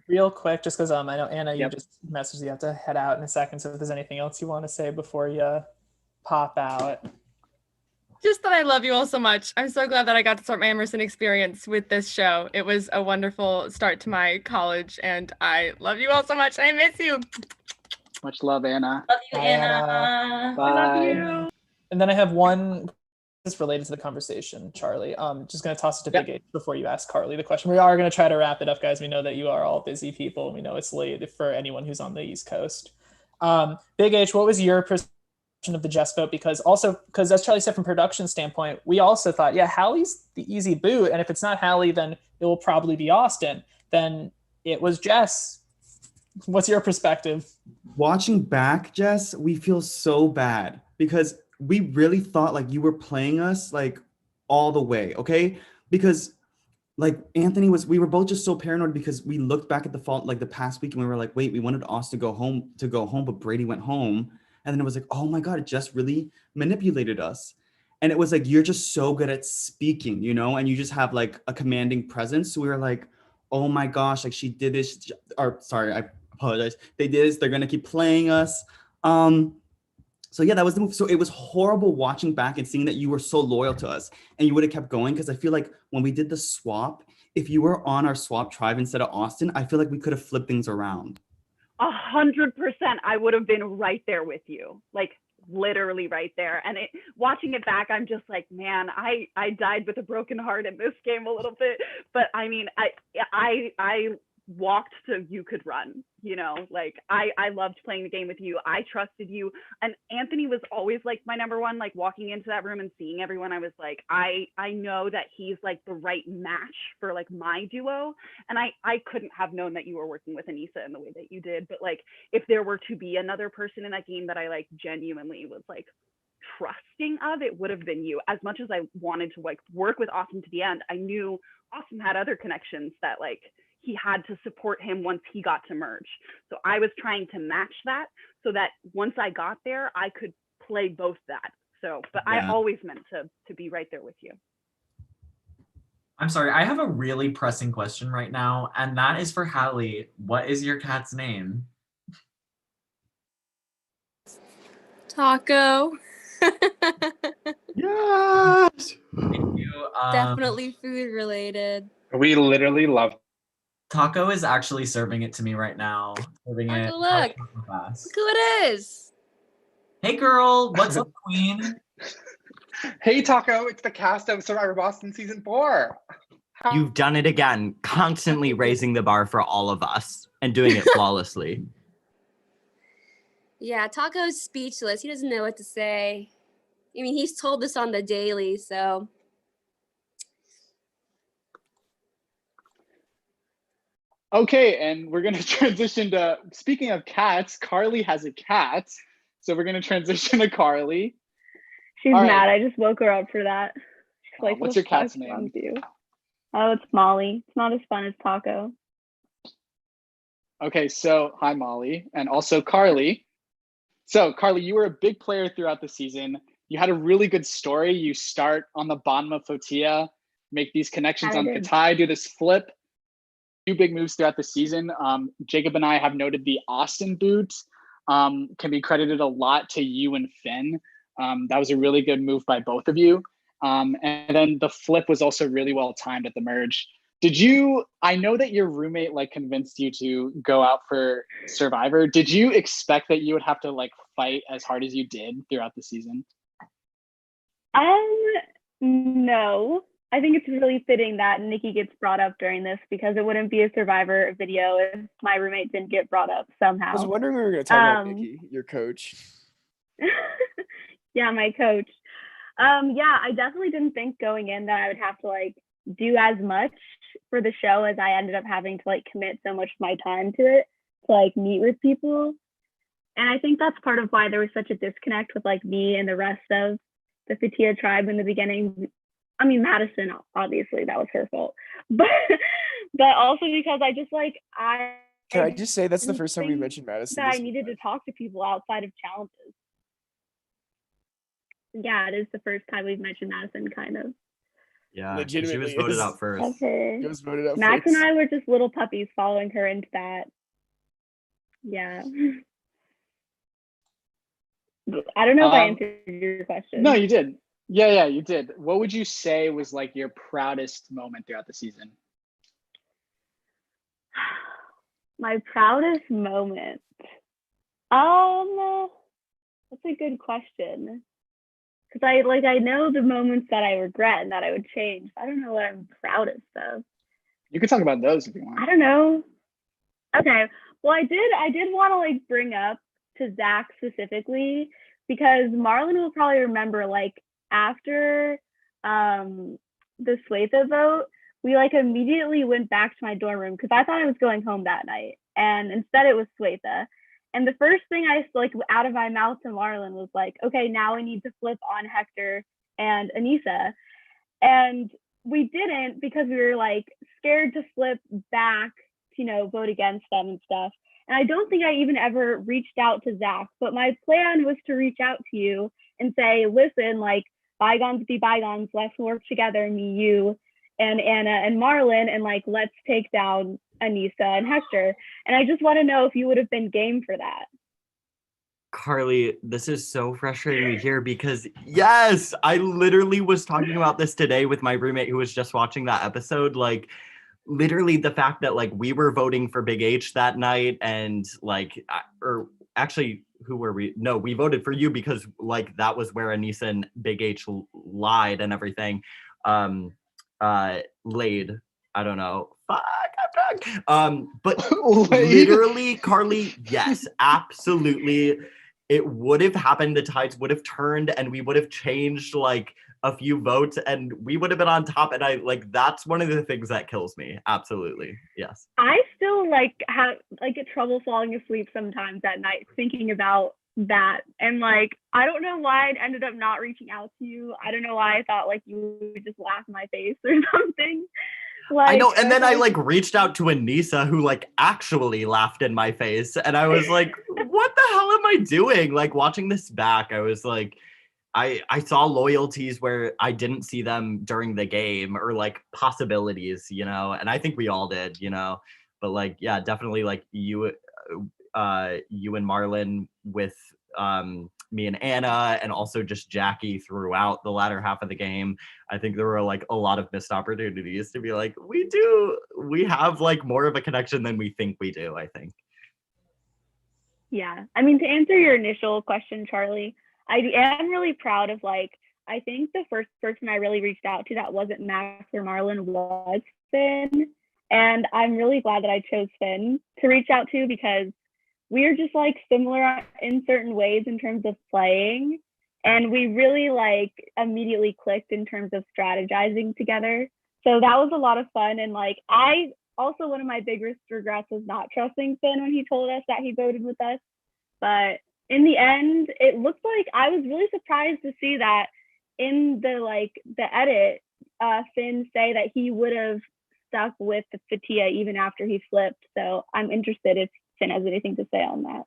Real quick, just because I know Anna, you just messaged you have to head out in a second. So if there's anything else you want to say before you pop out. Just that I love you all so much. I'm so glad that I got to start my Emerson experience with this show. It was a wonderful start to my college, and I love you all so much. I miss you. Much love, Anna. Love you, Bye, Anna. Bye. I love you. And then I have one that's related to the conversation, Charlie. Just going to toss it to Big H before you ask Carly the question. We are going to try to wrap it up, guys. We know that you are all busy people. We know it's late for anyone who's on the East Coast. Big H, what was your perception of the Jess vote? Because as Charlie said, from production standpoint, we also thought, yeah, Hallie's the easy boot. And if it's not Hallie, then it will probably be Austin. Then it was Jess. What's your perspective? Watching back, Jess, we feel so bad because we really thought like you were playing us like all the way, okay? Because like Anthony we were both just so paranoid because we looked back at the past week and we were like, wait, we wanted Austin to go home, but Brady went home. And then it was like, oh my God, it just really manipulated us. And it was like, you're just so good at speaking, you know, and you just have like a commanding presence. So we were like, oh my gosh, like she did this, or sorry, I apologize. They did this, they're gonna keep playing us. So yeah, that was the move. So it was horrible watching back and seeing that you were so loyal to us and you would have kept going. Cause I feel like when we did the swap, if you were on our swap tribe instead of Austin, I feel like we could have flipped things around. 100%, I would have been right there with you, like literally right there. And watching it back, I'm just like, man, I died with a broken heart in this game a little bit. But I mean, I walked so you could run. you know, like I loved playing the game with you. I trusted you. And Anthony was always like my number one, like walking into that room and seeing everyone. I was like, I know that he's like the right match for like my duo. And I couldn't have known that you were working with Anissa in the way that you did. But like, if there were to be another person in that game that I like genuinely was like trusting of, it would have been you. As much as I wanted to like work with Austin to the end, I knew Austin had other connections that like he had to support him once he got to merge. So I was trying to match that so that once I got there, I could play both that. So, but I Yeah. always meant to be right there with you. I'm sorry, I have a really pressing question right now, and that is for Hallie. What is your cat's name? Taco. Yes. Thank you. Definitely food related. We literally love. Taco is actually serving it to me right now. Serving it. Taco, look. Fast. Look who it is. Hey girl, what's up, Queen? Hey Taco, it's the cast of Survivor Boston season 4. You've done it again, constantly raising the bar for all of us and doing it flawlessly. Yeah, Taco's speechless. He doesn't know what to say. I mean, he's told this on the daily, so. Okay, and we're gonna transition to, speaking of cats, Carly has a cat. So we're gonna transition to Carly. She's All right. mad. I just woke her up for that. She's like, What's "What your cat's the fuck's wrong name? with you?" Oh, it's Molly. It's not as fun as Taco. Okay, so hi Molly, and also Carly. So Carly, you were a big player throughout the season. You had a really good story. You start on the bottom of Fotia, make these connections I on did. Katai, do this flip, do big moves throughout the season. Jacob and I have noted the Austin boot can be credited a lot to you and Finn. That was a really good move by both of you. And then the flip was also really well timed at the merge. I know that your roommate like convinced you to go out for Survivor. Did you expect that you would have to like fight as hard as you did throughout the season? No. I think it's really fitting that Nikki gets brought up during this because it wouldn't be a Survivor video if my roommate didn't get brought up somehow. I was wondering we were going to talk about Nikki, your coach. Yeah, my coach. Yeah, I definitely didn't think going in that I would have to like do as much for the show as I ended up having to like commit so much of my time to it, to like meet with people. And I think that's part of why there was such a disconnect with like me and the rest of the Fatia tribe in the beginning. I mean, Madison, obviously that was her fault, but also because I just like, Can I just say that's the didn't first time we think mentioned Madison? that I this needed to talk to people outside of challenges. Yeah, it is the first time we've mentioned Madison, kind of. Yeah, she was Legitimately voted is. out first. Okay. It was voted out Max first. and I were just little puppies following her into that. Yeah. I don't know if I answered your question. No, you did. Yeah, you did. What would you say was like your proudest moment throughout the season? My proudest moment. That's a good question. Because I know the moments that I regret and that I would change. I don't know what I'm proudest of. You could talk about those if you want. I don't know. Okay. Well, I did want to like bring up to Zach specifically because Marlon will probably remember like after the Swatha vote, we like immediately went back to my dorm room because I thought I was going home that night, and instead it was Swatha. And the first thing I like out of my mouth to Marlon was like, okay, now I need to flip on Hector and Anissa. And we didn't because we were like scared to flip back, vote against them and stuff. And I don't think I even ever reached out to Zach, but my plan was to reach out to you and say, listen, like bygones be bygones, let's work together, me, you, and Anna and Marlon, and like, let's take down Anissa and Hector. And I just want to know if you would have been game for that. Carly, this is so frustrating to hear because yes, I literally was talking about this today with my roommate who was just watching that episode. Like literally the fact that like we were voting for Big H that night and like, or actually who were we? No, we voted for you because like that was where Anissa and Big H lied and everything. Laid. I don't know. Fuck, I'm drunk. But literally, Carly, yes, absolutely. It would have happened. The tides would have turned, and we would have changed like a few votes, and we would have been on top. And I like that's one of the things that kills me. Absolutely, yes. I still like get trouble falling asleep sometimes at night thinking about that, and like I don't know why I ended up not reaching out to you. I don't know why I thought like you would just laugh in my face or something. Like, I know, and then I like reached out to Anissa, who like actually laughed in my face, and I was like, "What the hell am I doing?" Like watching this back, I was like, I saw loyalties where I didn't see them during the game, or like possibilities, you know, and I think we all did, you know, but like yeah, definitely like you and Marlon with me and Anna, and also just Jackie throughout the latter half of the game. I think there were like a lot of missed opportunities to be like, we have like more of a connection than we think we do, I think. Yeah. I mean, to answer your initial question, Charlie, I am really proud of like, I think the first person I really reached out to that wasn't Max or Marlon was Finn. And I'm really glad that I chose Finn to reach out to, because we're just like similar in certain ways in terms of playing. And we really like immediately clicked in terms of strategizing together. So that was a lot of fun. And like, I also, one of my biggest regrets was not trusting Finn when he told us that he voted with us. But in the end, it looked like I was really surprised to see that in the edit, Finn say that he would have stuck with the Fatia even after he flipped. So I'm interested if Finn has anything to say on that.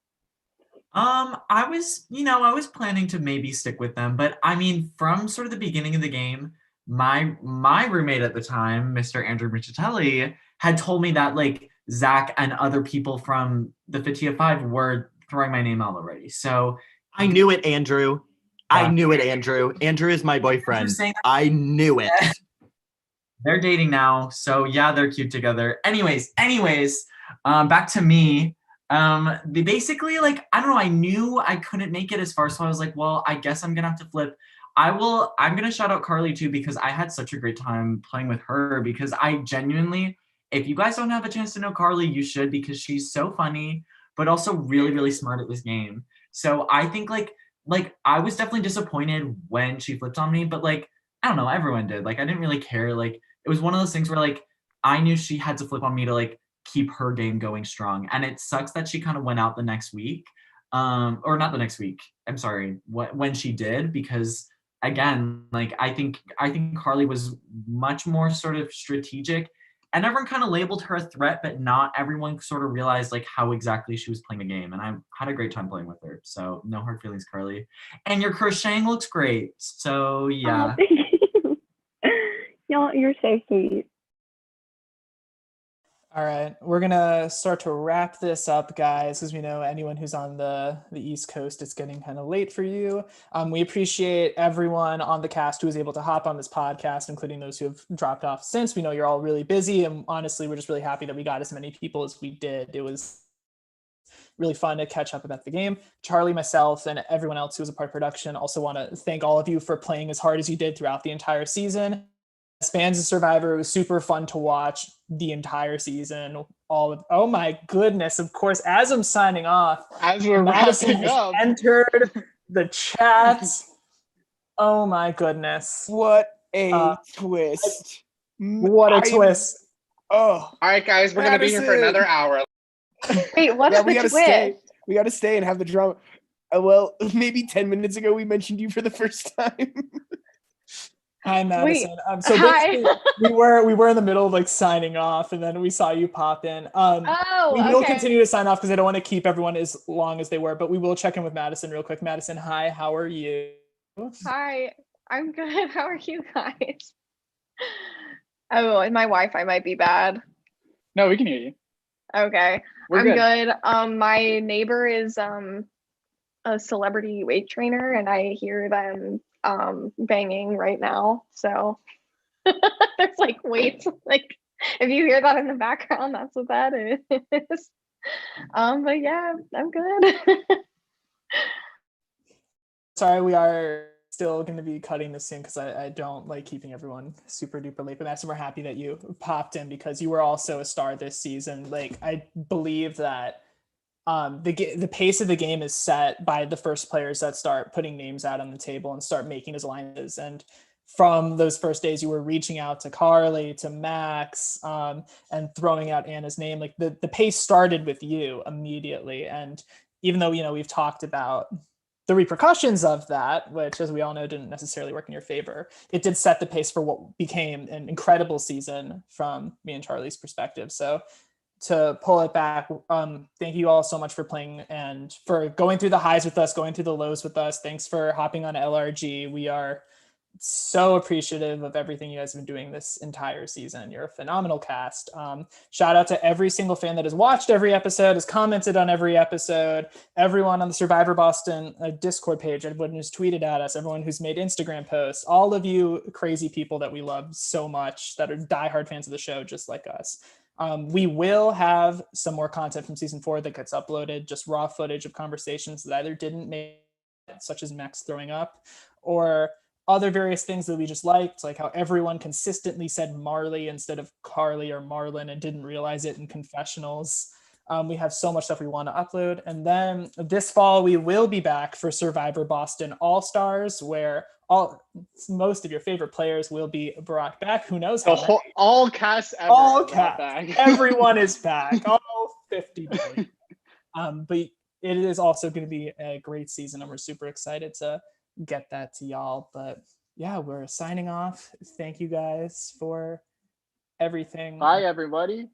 I was planning to maybe stick with them, but I mean, from sort of the beginning of the game, my roommate at the time, Mr. Andrew Michitelli, had told me that like Zach and other people from the Fatia 5 were throwing my name out already. So I knew it, Andrew. I knew it, Andrew. Andrew is my boyfriend. I knew it. They're dating now, so yeah, they're cute together. Anyways, back to me. They basically like, I don't know, I knew I couldn't make it as far, so I was like, well, I guess I'm gonna have to flip. I'm gonna shout out Carly too, because I had such a great time playing with her, because I genuinely, if you guys don't have a chance to know Carly, you should, because she's so funny, but also really, really smart at this game. So I think like I was definitely disappointed when she flipped on me, but like, I don't know, everyone did. Like, I didn't really care. Like, it was one of those things where like, I knew she had to flip on me to like keep her game going strong. And it sucks that she kind of went out the next week. Or not the next week. I'm sorry, when she did, because again, like I think Carly was much more sort of strategic, and everyone kind of labeled her a threat, but not everyone sort of realized like how exactly she was playing the game. And I had a great time playing with her. So no hard feelings, Carly. And your crocheting looks great. So yeah. Oh, thank you. Y'all, you're so sweet. All right, we're gonna start to wrap this up, guys, because we know anyone who's on the East Coast, it's getting kind of late for you. We appreciate everyone on the cast who was able to hop on this podcast, including those who have dropped off since. We know you're all really busy, and honestly, we're just really happy that we got as many people as we did. It was really fun to catch up about the game. Charlie, myself, and everyone else who was a part of production also want to thank all of you for playing as hard as you did throughout the entire season. As fans of Survivor, it was super fun to watch the entire season. Oh my goodness! Of course, as I'm signing off, as we're Madison wrapping up, entered the chat. Oh my goodness! What a twist! What a twist! Oh, all right, guys, we're gonna be here for another hour. Wait, what's yeah, the we gotta twist? stay. We gotta stay and have the drama. Well, maybe 10 minutes ago we mentioned you for the first time. Hi, Madison. Wait, So hi. basically, we were in the middle of like signing off, and then we saw you pop in. We will continue to sign off because I don't want to keep everyone as long as they were, but we will check in with Madison real quick. Madison, hi, how are you? Hi, I'm good. How are you guys? Oh, and my Wi-Fi might be bad. No, we can hear you. Okay, We're good. My neighbor is a celebrity weight trainer, and I hear them banging right now. So there's like weights. Like if you hear that in the background, that's what that is. But yeah, I'm good. Sorry, we are still going to be cutting this soon because I don't like keeping everyone super duper late. But Madison, we're happy that you popped in because you were also a star this season. Like, I believe that the pace of the game is set by the first players that start putting names out on the table and start making his alliances. And from those first days, you were reaching out to Carly, to Max, and throwing out Anna's name. Like the pace started with you immediately. And even though, we've talked about the repercussions of that, which, as we all know, didn't necessarily work in your favor, it did set the pace for what became an incredible season from me and Charlie's perspective. So to pull it back, thank you all so much for playing and for going through the highs with us, going through the lows with us. Thanks for hopping on LRG. We are so appreciative of everything you guys have been doing this entire season. You're a phenomenal cast. Shout out to every single fan that has watched every episode, has commented on every episode, everyone on the Survivor Boston Discord page, everyone who's tweeted at us, everyone who's made Instagram posts, all of you crazy people that we love so much that are diehard fans of the show, just like us. We will have some more content from season 4 that gets uploaded, just raw footage of conversations that either didn't make it, such as Max throwing up, or other various things that we just liked, like how everyone consistently said Marley instead of Carly or Marlon and didn't realize it in confessionals. We have so much stuff we want to upload. And then this fall, we will be back for Survivor Boston All-Stars, where most of your favorite players will be brought back. Who knows how many? All cast ever All are brought cast. back. Everyone is back. All 50 billion. But it is also going to be a great season, and we're super excited to get that to y'all. But yeah, we're signing off. Thank you guys for everything. Bye, everybody.